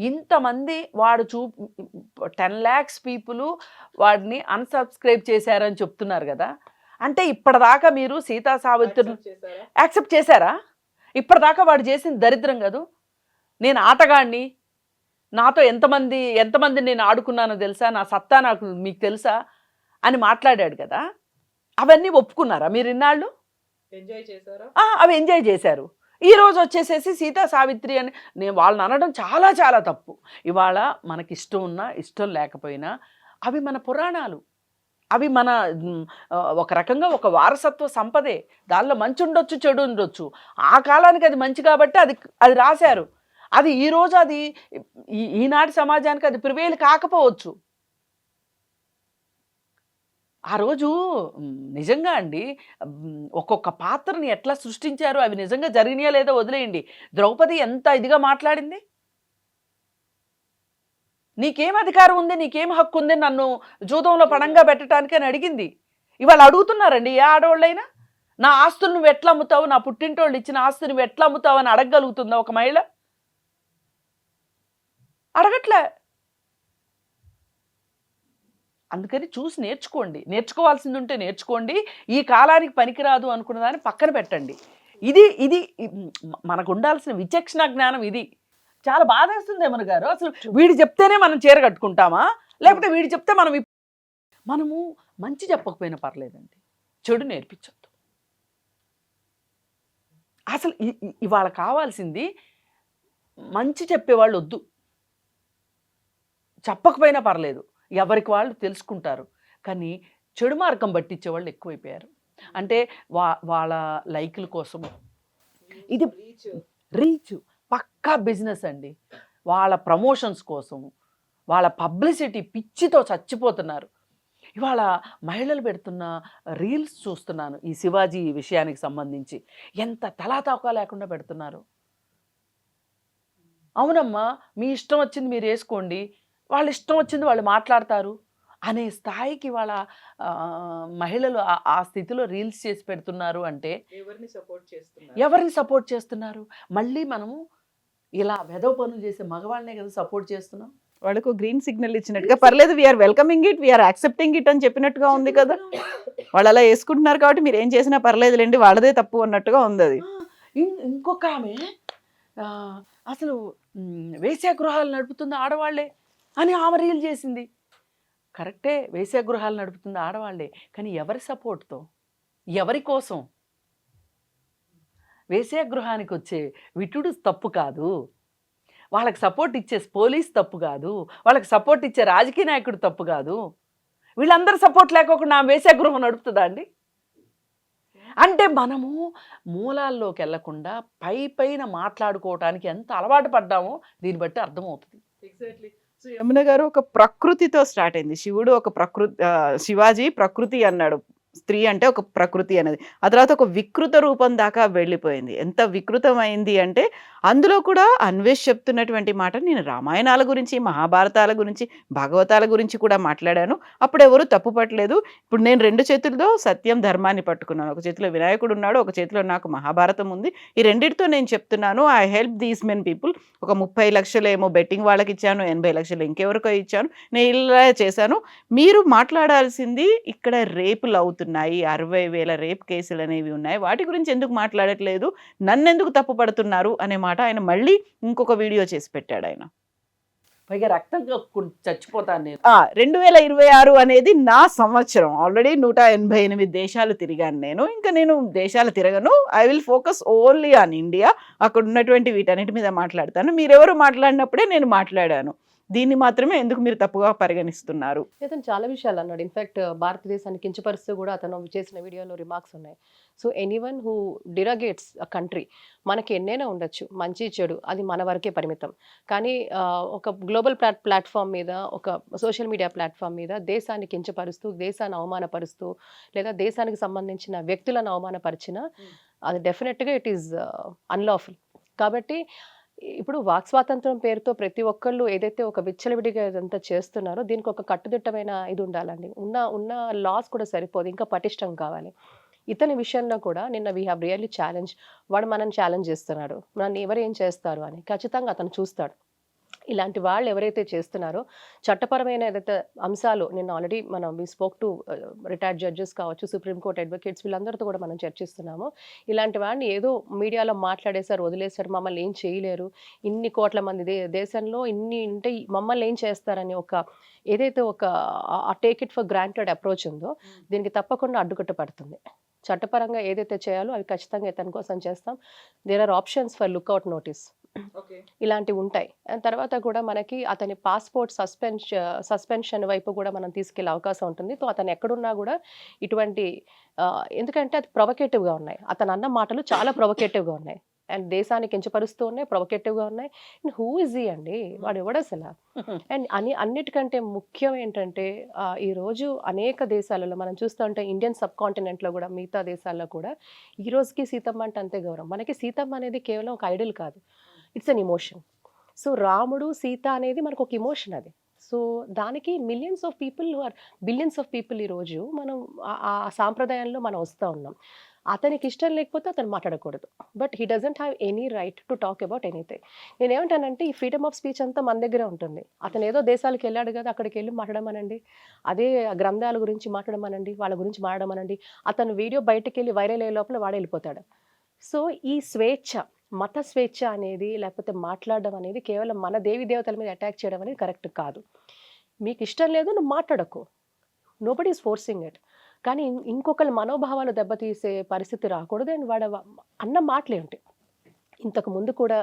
ఇంతమంది వాడు 10 lakhs పీపుల్ వాడిని అన్సబ్స్క్రైబ్ చేశారని చెప్తున్నారు కదా. అంటే ఇప్పటిదాకా మీరు సీతా సావిత్రి యాక్సెప్ట్ చేశారా? ఇప్పటిదాకా వాడు చేసిన దరిద్రం కాదు. నేను ఆటగాడిని, నాతో ఎంతమంది నేను ఆడుకున్నానో తెలుసా, నా సత్తా నాకు మీకు తెలుసా అని మాట్లాడాడు కదా. అవన్నీ ఒప్పుకున్నారా మీరు ఇన్నాళ్ళు? ఎంజాయ్ చేశారా? అవి ఎంజాయ్ చేశారు. ఈరోజు వచ్చేసేసి సీతా సావిత్రి అని నేను వాళ్ళని అనడం చాలా చాలా తప్పు. ఇవాళ మనకి ఇష్టం ఉన్నా ఇష్టం లేకపోయినా అవి మన పురాణాలు, అవి మన ఒక రకంగా ఒక వారసత్వ సంపదే. దానిలో మంచి ఉండొచ్చు, చెడు ఉండొచ్చు. ఆ కాలానికి అది మంచి కాబట్టి అది రాశారు. అది ఈరోజు అది ఈనాటి సమాజానికి అది ప్రివేల్ కాకపోవచ్చు. ఆ రోజు నిజంగా అండి ఒక్కొక్క పాత్రని ఎట్లా సృష్టించారు, అవి నిజంగా జరిగినాయా లేదో వదిలేయండి. ద్రౌపది ఎంత ఇదిగా మాట్లాడింది. నీకేం అధికారం ఉంది, నీకేం హక్కు ఉంది నన్ను జూదంలో పణంగా పెట్టడానికి అని అడిగింది. ఇవాళ అడుగుతున్నారండి ఏ ఆడవాళ్ళైనా. నా ఆస్తులు నువ్వు ఎట్లా అమ్ముతావు, నా పుట్టింటోళ్ళు ఇచ్చిన ఆస్తి నువ్వు ఎట్లా అమ్ముతావు అని అడగగలుగుతుందా ఒక మహిళ? అడగట్లే. అందుకని చూసి నేర్చుకోండి. నేర్చుకోవాల్సింది ఉంటే నేర్చుకోండి. ఈ కాలానికి పనికిరాదు అనుకున్న దాన్ని పక్కన పెట్టండి. ఇది మనకు ఉండాల్సిన విచక్షణ జ్ఞానం. ఇది చాలా బాధేస్తుంది ఏమన్ గారు. అసలు వీడు చెప్తేనే మనం చీర కట్టుకుంటామా, లేకపోతే వీడు చెప్తే మనము మంచి చెప్పకపోయినా పర్లేదండి, చెడు నేర్పించొద్దు. అసలు ఇవాళ కావాల్సింది మంచి చెప్పేవాళ్ళు వద్దు. చెప్పకపోయినా పర్లేదు, ఎవరికి వాళ్ళు తెలుసుకుంటారు. కానీ చెడు మార్గం పట్టించే వాళ్ళు ఎక్కువైపోయారు. అంటే వాళ్ళ లైకుల కోసం ఇది రీచ్ పక్కా బిజినెస్ అండి. వాళ్ళ ప్రమోషన్స్ కోసం, వాళ్ళ పబ్లిసిటీ పిచ్చితో చచ్చిపోతున్నారు. ఇవాళ మహిళలు పెడుతున్న రీల్స్ చూస్తున్నాను ఈ శివాజీ విషయానికి సంబంధించి. ఎంత తలాతాకా లేకుండా పెడుతున్నారు. అవునమ్మా, మీ ఇష్టం వచ్చింది మీరు వేసుకోండి, వాళ్ళ ఇష్టం వచ్చింది వాళ్ళు మాట్లాడతారు అనే స్థాయికి వాళ్ళ మహిళలు ఆ స్థితిలో రీల్స్ చేసి పెడుతున్నారు. అంటే ఎవరిని సపోర్ట్ చేస్తున్నారు? మళ్ళీ మనము ఇలా వెధవ పనులు చేసే మగవాళ్ళనే కదా సపోర్ట్ చేస్తున్నాం. వాళ్ళకు గ్రీన్ సిగ్నల్ ఇచ్చినట్టుగా, పర్లేదు we're welcoming it, we're accepting it అని చెప్పినట్టుగా ఉంది కదా. వాళ్ళు అలా వేసుకుంటున్నారు కాబట్టి మీరు ఏం చేసినా పర్లేదులేండి, వాళ్ళదే తప్పు అన్నట్టుగా ఉంది అది. ఇంకొక ఆమె అసలు వేశ్యాగృహాలు నడుపుతుంది ఆడవాళ్లే అని ఆమె రీల్ చేసింది. కరెక్టే, వేశ్యాగృహాలు నడుపుతుంది ఆడవాళ్లే, కానీ ఎవరి సపోర్ట్తో, ఎవరి కోసం? వేశ్యాగృహానికి వచ్చే విటుడు తప్పు కాదు, వాళ్ళకి సపోర్ట్ ఇచ్చే పోలీస్ తప్పు కాదు, వాళ్ళకి సపోర్ట్ ఇచ్చే రాజకీయ నాయకుడు తప్పు కాదు. వీళ్ళందరూ సపోర్ట్ లేకోకుండా ఆమె వేశ్యాగృహం నడుపుతుందా అండి? అంటే మనము మూలాల్లోకి వెళ్లకుండా పైన మాట్లాడుకోవటానికి ఎంత అలవాటు పడ్డామో దీన్ని బట్టి అర్థమవుతుంది. యమున గారు ఒక ప్రకృతితో స్టార్ట్ అయింది. శివుడు ఒక శివాజీ ప్రకృతి అన్నాడు, స్త్రీ అంటే ఒక ప్రకృతి అనేది. ఆ తర్వాత ఒక వికృత రూపం దాకా వెళ్ళిపోయింది. ఎంత వికృతమైంది అంటే అందులో కూడా అన్వేష్ చెప్తున్నటువంటి మాట, నేను రామాయణాల గురించి, మహాభారతాల గురించి, భాగవతాల గురించి కూడా మాట్లాడాను. అప్పుడు ఎవరు తప్పు పట్టలేదు. ఇప్పుడు నేను 2 చేతులతో సత్యం ధర్మాన్ని పట్టుకున్నాను. ఒక చేతిలో వినాయకుడు ఉన్నాడు, ఒక చేతిలో నాకు మహాభారతం ఉంది. ఈ రెండింటితో నేను చెప్తున్నాను, I help these men people. ఒక 30 లక్షలు ఏమో బెట్టింగ్ వాళ్ళకి ఇచ్చాను, 80 లక్షలు ఇంకెవరికో ఇచ్చాను, నేను ఇలా చేశాను. మీరు మాట్లాడాల్సింది ఇక్కడ రేపులు అవుతున్నాయి, 60,000 రేప్ కేసులు అనేవి ఉన్నాయి, వాటి గురించి ఎందుకు మాట్లాడట్లేదు, నన్నెందుకు తప్పు పడుతున్నారు అనే మాట ఆయన మళ్ళీ ఇంకొక వీడియో చేసి పెట్టాడు ఆయన. పైగా రక్తం కక్కుని చచ్చిపోతాను నేను. 2026 అనేది నా సంవత్సరం. ఆల్రెడీ 188 దేశాలు తిరిగాను నేను. ఇంకా నేను దేశాలు తిరగను. I will focus only on India. అక్కడ ఉన్నటువంటి వీటన్నిటి మీద మాట్లాడతాను. మీరెవరు మాట్లాడినప్పుడే నేను మాట్లాడాను. దీన్ని మాత్రమే ఎందుకు మీరు తప్పుగా పరిగణిస్తున్నారు? అతను చాలా విషయాలు అన్నాడు. ఇన్ఫాక్ట్ భారతదేశాన్ని కించపరుస్తూ కూడా అతను చేసిన వీడియోలో రిమార్క్స్ ఉన్నాయి. So anyone who derogates a country, మనకి ఎన్నైనా ఉండొచ్చు, మంచి చెడు అది మన వరకే పరిమితం. కానీ ఒక గ్లోబల్ ప్లాట్ఫామ్ మీద, ఒక సోషల్ మీడియా ప్లాట్ఫామ్ మీద దేశాన్ని కించపరుస్తూ, దేశాన్ని అవమానపరుస్తూ, లేదా దేశానికి సంబంధించిన వ్యక్తులను అవమానపరిచిన అది డెఫినెట్గా ఇట్ ఈస్ అన్లాఫుల్. కాబట్టి ఇప్పుడు వాక్ స్వాతంత్రం పేరుతో ప్రతి ఒక్కళ్ళు ఏదైతే ఒక విచ్చలవిడిగా ఇదంతా చేస్తున్నారో దీనికి ఒక కట్టుదిట్టమైన ఇది ఉండాలండి. ఉన్న లాస్ కూడా సరిపోదు, ఇంకా పటిష్టం కావాలి. ఇతని విషయంలో కూడా నిన్న వీ హ్యావ్ రియల్లీ ఛాలెంజ్. వాడు మనల్ని ఛాలెంజ్ చేస్తున్నాడు, నన్ను ఎవరు ఏం చేస్తారు అని. ఖచ్చితంగా అతను చూస్తాడు. ఇలాంటి వాళ్ళు ఎవరైతే చేస్తున్నారో చట్టపరమైన ఏదైతే అంశాలు, నిన్న ఆల్రెడీ మనం we spoke to retired judges కావచ్చు, సుప్రీంకోర్టు అడ్వకేట్స్, వీళ్ళందరితో కూడా మనం చర్చిస్తున్నాము. ఇలాంటి వాడిని ఏదో మీడియాలో మాట్లాడేశారు, వదిలేశారు, మమ్మల్ని ఏం చేయలేరు, ఇన్ని కోట్ల మంది దేశంలో ఇన్ని ఉంటే మమ్మల్ని ఏం చేస్తారని ఒక ఏదైతే ఒక take it for granted approach ఉందో దీనికి తప్పకుండా అడ్డుకట్ట పడుతుంది. చట్టపరంగా ఏదైతే చేయాలో అవి ఖచ్చితంగా ఇతని కోసం చేస్తాం. There are options for lookout notice, ఇలాంటివి ఉంటాయి. తర్వాత కూడా మనకి అతని పాస్పోర్ట్ సస్పెన్షన్ వైపు కూడా మనం తీసుకెళ్లే అవకాశం ఉంటుంది. సో అతను ఎక్కడున్నా కూడా ఇటువంటి ఎందుకంటే అది ప్రొవకేటివ్గా ఉన్నాయి, అతను అన్న మాటలు చాలా ప్రొవకేటివ్గా ఉన్నాయి అండ్ దేశాన్ని కించపరుస్తూ ఉన్నాయి, ప్రొవకేటివ్గా ఉన్నాయి. అండ్ హూ ఇస్ హీ అండి, వాడు ఎవడు అసలు? అండ్ అన్నిటికంటే ముఖ్యం ఏంటంటే ఈరోజు అనేక దేశాలలో మనం చూస్తూ ఉంటే ఇండియన్ సబ్ కాంటినెంట్లో కూడా మిగతా దేశాల్లో కూడా ఈ రోజుకి సీతమ్మ అంటే అంతే గౌరవం. మనకి సీతమ్మ అనేది కేవలం ఒక ఐడల్ కాదు, ఇట్స్ అన్ ఇమోషన్. సో రాముడు సీత అనేది మనకు ఒక ఇమోషన్ అది. సో దానికి millions of people are billions of people ఈరోజు మనం ఆ సాంప్రదాయంలో మనం వస్తూ ఉన్నాం. అతనికి ఇష్టం లేకపోతే అతను మాట్లాడకూడదు, but he doesn't have any right to talk about anything. నేనేమంటానంటే ఈ ఫ్రీడమ్ ఆఫ్ స్పీచ్ అంతా మన దగ్గరే ఉంటుంది. అతను ఏదో దేశాలకు వెళ్ళాడు కదా, అక్కడికి వెళ్ళి మాట్లాడమనండి, అదే గ్రంథాల గురించి మాట్లాడమనండి, వాళ్ళ గురించి మాట్లాడమనండి. అతను వీడియో బయటకు వెళ్ళి వైరల్ అయ్యే లోపల వాడే వెళ్ళిపోతాడు. సో ఈ స్వేచ్ఛ, మత స్వేచ్ఛ అనేది లేకపోతే మాట్లాడడం అనేది కేవలం మన దేవి దేవతల మీద అటాక్ చేయడం అనేది కరెక్ట్ కాదు. మీకు ఇష్టం లేదు నువ్వు మాట్లాడకు, నోబడీ ఈస్ ఫోర్సింగ్ ఇట్. కానీ ఇంకొకరి మనోభావాలు దెబ్బతీసే పరిస్థితి రాకూడదు. అండ్ వాడు అన్న మాటలేంటి, ఇంతకు ముందు కూడా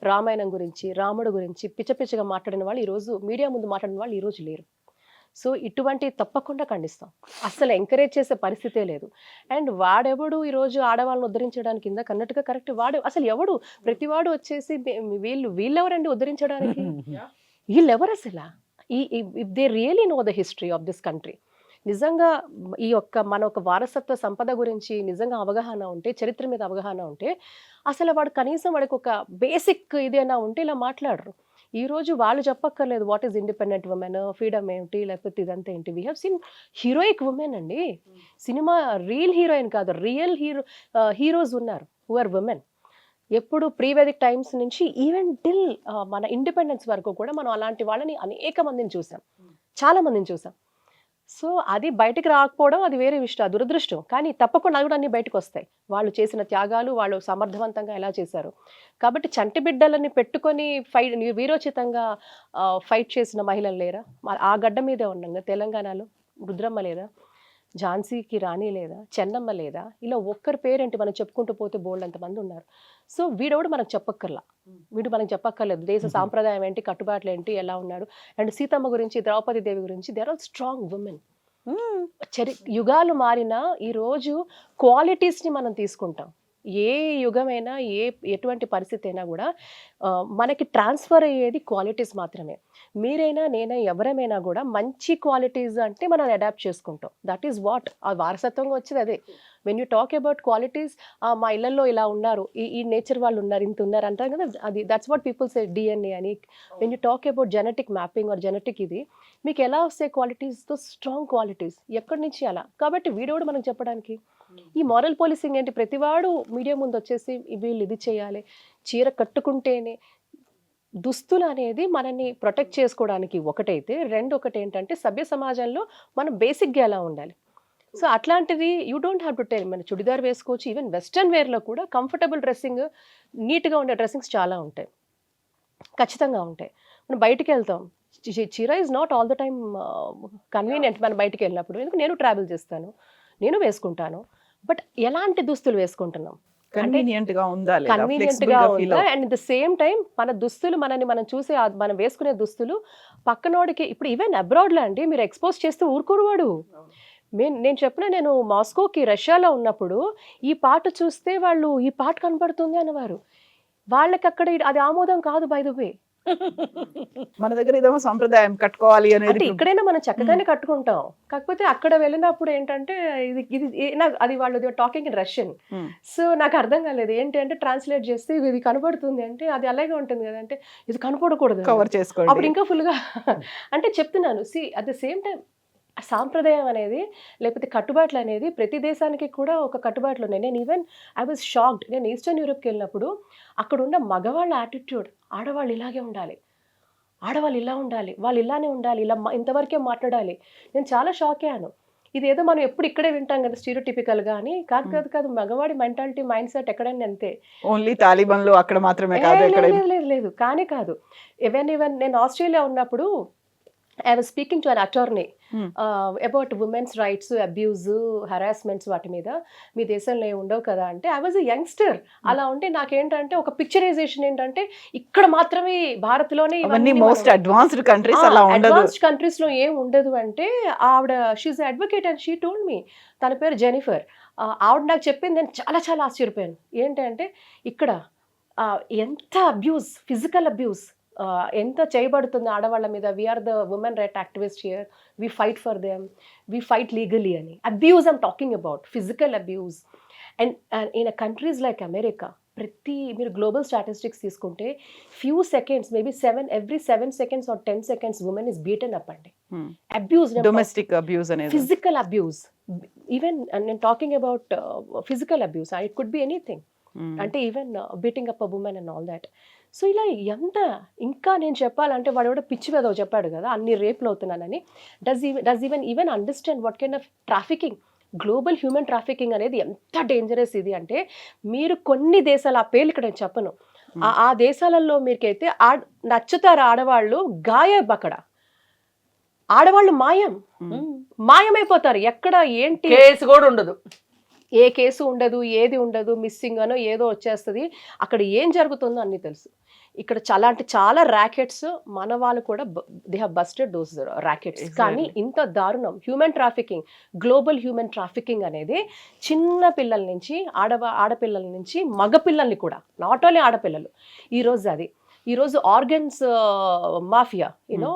రామాయణం గురించి, రాముడు గురించి పిచ్చపిచ్చగా మాట్లాడిన వాళ్ళు ఈరోజు మీడియా ముందు మాట్లాడిన వాళ్ళు ఈరోజు లేరు. సో ఇటువంటి తప్పకుండా ఖండిస్తాం, అస్సలు ఎంకరేజ్ చేసే పరిస్థితే లేదు. అండ్ వాడెవడు ఈరోజు ఆడవాళ్ళని ఉద్ధరించడానికి కింద కన్నట్టుగా కరెక్ట్, వాడు అసలు ఎవడు? ప్రతివాడు వచ్చేసి వీళ్ళెవరండి ఉద్ధరించడానికి? వీళ్ళెవరు అసలు? If they really know the history of this country, నిజంగా ఈ యొక్క మన ఒక వారసత్వ సంపద గురించి నిజంగా అవగాహన ఉంటే, చరిత్ర మీద అవగాహన ఉంటే, అసలు వాడు కనీసం వాడికి ఒక బేసిక్ ఇదేనా ఉంటే ఇలా మాట్లాడరు. ఈరోజు వాళ్ళు చెప్పక్కర్లేదు what is independent women, freedom ఏమిటి, లేకపోతే ఇదంతా ఏంటి. We have seen heroic women అండి, సినిమా రియల్ హీరోయిన్ కాదు, రియల్ హీరోస్ ఉన్నారు హూ ఆర్ ఉమెన్. ఎప్పుడు ప్రీవేదిక్ టైమ్స్ నుంచి ఈవెన్ టిల్ మన ఇండిపెండెన్స్ వరకు కూడా మనం అలాంటి వాళ్ళని అనేక మందిని చూసాం, చాలా మందిని చూసాం. సో అది బయటకు రాకపోవడం అది వేరే విషయం, దురదృష్టం. కానీ తప్పకుండా కూడా అన్ని బయటకు వస్తాయి, వాళ్ళు చేసిన త్యాగాలు, వాళ్ళు సమర్థవంతంగా ఎలా చేశారు. కాబట్టి చంటి బిడ్డలని పెట్టుకొని వీరోచితంగా ఫైట్ చేసిన మహిళలు లేరా? ఆ గడ్డ మీదే ఉన్నాం తెలంగాణలో. రుద్రమ్మ లేదా, ఝాన్సీకి రాణి లేదా, చెన్నమ్మ లేదా, ఇలా ఒక్కరి పేరేంటి మనం చెప్పుకుంటూ పోతే బోల్డ్ అంతమంది ఉన్నారు. సో వీడెవడు మనకు చెప్పక్కర్లేదు దేశ సాంప్రదాయం ఏంటి, కట్టుబాట్లు ఏంటి, ఎలా ఉన్నాడు. అండ్ సీతమ్మ గురించి, ద్రౌపది దేవి గురించి, they are all strong women. యుగాలు మారినా ఈరోజు క్వాలిటీస్ని మనం తీసుకుంటాం. ఏ యుగమైనా ఎటువంటి పరిస్థితి అయినా కూడా మనకి ట్రాన్స్ఫర్ అయ్యేది క్వాలిటీస్ మాత్రమే. మీరైనా నేనైనా ఎవరమైనా కూడా మంచి క్వాలిటీస్ అంటే మనం అడాప్ట్ చేసుకుంటాం. దట్ ఈస్ వాట్ ఆ వారసత్వంగా వచ్చేది అదే. When you talk about qualities, మా ఇళ్లలో ఇలా ఉన్నారు, ఈ నేచర్ వాళ్ళు ఉన్నారు, ఇంత ఉన్నారు అంటారు కదా, అది that's what people say DNA అని. When you talk about genetic mapping or genetic ఇది మీకు ఎలా వస్తాయి క్వాలిటీస్, తో స్ట్రాంగ్ క్వాలిటీస్ ఎక్కడి నుంచి అలా. కాబట్టి వీడోడు మనకు చెప్పడానికి ఈ మారల్ పోలీసింగ్ ఏంటి? ప్రతివాడు మీడియా ముందు వచ్చేసి వీళ్ళు ఇది చేయాలి, చీర కట్టుకుంటేనే. దుస్తులు అనేది మనల్ని ప్రొటెక్ట్ చేసుకోవడానికి ఒకటైతే, ఒకటి ఏంటంటే సభ్య సమాజంలో మనం బేసిక్గా ఎలా ఉండాలి. సో అట్లాంటిది you don't have to tell. మన చుడిదార్ వేసుకోవచ్చు, ఈవెన్ వెస్ట్రన్ వేర్లో కూడా కంఫర్టబుల్ డ్రెస్సింగ్, నీట్గా ఉండే డ్రెస్సింగ్స్ చాలా ఉంటాయి, ఖచ్చితంగా ఉంటాయి. మనం బయటికి వెళ్తాం, చీర is not all the time convenient మనం బయటికి వెళ్ళినప్పుడు. ఎందుకు నేను ట్రావెల్ చేస్తాను, నేను వేసుకుంటాను, బట్ ఎలాంటి దుస్తులు వేసుకుంటున్నాం, కన్వీనియంట్ గా ఉందా లేదా, కన్వీనియంట్ flexible గా గా feel ఉందా, అవుతుందా? అండ్ ద సేమ్ టైం మన దుస్తులు మనం చూసే మనం వేసుకునే దుస్తులు పక్కనోడికి, ఇప్పుడు ఈవెన్ అబ్రాడ్లో అండి మీరు ఎక్స్పోజ్ చేస్తే ఊరుకోరు వాడు. నేను చెప్పిన, నేను మాస్కోకి రష్యాలో ఉన్నప్పుడు ఈ పాట చూస్తే వాళ్ళు ఈ పాట కనపడుతుంది అనేవారు. వాళ్ళకి అక్కడ అది ఆమోదం కాదు, బై ద వే. మన దగ్గర ఏదేమో సంప్రదాయం కట్టుకోవాలి అంటే అనేది. ఇక్కడైనా మనం చక్కగానే కట్టుకుంటాం, కాకపోతే అక్కడ వెళ్ళినప్పుడు ఏంటంటే ఇది ఇది నాకు అది వాళ్ళు talking in Russian. Hmm. So నాకు అర్థం కాలేదు, ఏంటి అంటే ట్రాన్స్లేట్ చేస్తే ఇది కనపడుతుంది అంటే అది అలాగే ఉంటుంది కదా, అంటే ఇది కనపడకూడదు కవర్ అప్పుడు చేసుకోండి. ఇంకా ఫుల్గా అంటే చెప్తున్నాను. See at the same time సాంప్రదాయం అనేది లేకపోతే కట్టుబాట్లు అనేది ప్రతి దేశానికి కూడా ఒక కట్టుబాట్లు ఉన్నాయి. నేను ఈవెన్ ఐ వాజ్ షాక్డ్, నేను ఈస్టర్న్ యూరోప్కి వెళ్ళినప్పుడు అక్కడ ఉన్న మగవాళ్ళ యాటిట్యూడ్, ఆడవాళ్ళు ఇలాగే ఉండాలి, ఆడవాళ్ళు ఇలా ఉండాలి, వాళ్ళు ఇలానే ఉండాలి, ఇలా ఇంతవరకే మాట్లాడాలి. నేను చాలా షాక్ అయ్యాను. ఇదేదో మనం ఎప్పుడు ఇక్కడే వింటాం కదా స్టీరియోటిపికల్గా అని, కాదు కాదు కాదు, మగవాడి మెంటాలిటీ మైండ్ సెట్ ఎక్కడైనా అంతే. ఓన్లీ తాలిబాన్లు అక్కడ మాత్రమే ఏ, కాదు, లేదు ఇక్కడ లేదు లేదు లేదు, కానీ కాదు. ఈవెన్ నేను ఆస్ట్రేలియా ఉన్నప్పుడు I was speaking to an attorney about women's rights, abuse, harassments వాటి మీద. మీ దేశంలో ఏమి ఉండవు కదా అంటే, ఐ వాజ్ ఎ యంగ్స్టర్. అలా ఉంటే నాకేంటంటే ఒక పిక్చరైజేషన్ ఏంటంటే ఇక్కడ మాత్రమే భారత్లోనే అవన్నీ మోస్ట్ అడ్వాన్స్డ్ కంట్రీస్ అలా ఉండదు. అడ్వాన్స్డ్ కంట్రీస్ లో ఏం ఉండదు అంటే, ఆవిడ she's advocate and she told me, తన పేరు జెనిఫర్. ఆవిడ నాకు చెప్పింది, నేను చాలా చాలా ఆశ్చర్యపోయాను. ఏంటంటే ఇక్కడ ఎంత అబ్యూస్, ఫిజికల్ అబ్యూస్ ఎంత చేయబడుతుంది ఆడవాళ్ళ మీద. We're the women right activist here, we fight for them, we fight legally అని. Abuse I'm talking about, physical abuse. And in countries like America, మీరు గ్లోబల్ స్టాటిస్టిక్స్ తీసుకుంటే few seconds, maybe every 7 seconds or 10 seconds women is beaten up అండి. Abuse, domestic abuse అనేది, physical abuse. Even నేను talking about physical abuse, it could be anything. అంటే even beating up a women and all that. So ఇలా ఎంత ఇంకా నేను చెప్పాలంటే, వాడు కూడా పిచ్చి వెదవ చెప్పాడు కదా అన్ని రేపులు అవుతున్నానని. Does even understand what kind of trafficking, global human trafficking అనేది ఎంత డేంజరస్ ఇది అంటే, మీరు కొన్ని దేశాలు, ఆ పేర్లు ఇక్కడ నేను చెప్పను, ఆ దేశాలలో మీకైతే నచ్చుతారు ఆడవాళ్ళు, గాయబ్ అక్కడ ఆడవాళ్ళు మాయమైపోతారు. ఎక్కడ ఏంటి కేసు కూడా ఉండదు, ఏ కేసు ఉండదు, ఏది ఉండదు, మిస్సింగ్ అనో ఏదో వచ్చేస్తుంది. అక్కడ ఏం జరుగుతుందో అన్నీ తెలుసు. ఇక్కడ చాలా ర్యాకెట్స్, మన వాళ్ళు కూడా they have busted those rackets. కానీ ఇంత దారుణం human trafficking, global human trafficking అనేది చిన్న పిల్లల నుంచి ఆడపిల్లల నుంచి మగపిల్లల్ని కూడా, నాట్ ఓన్లీ ఆడపిల్లలు. ఈరోజు ఆర్గన్స్ మాఫియా, యూనో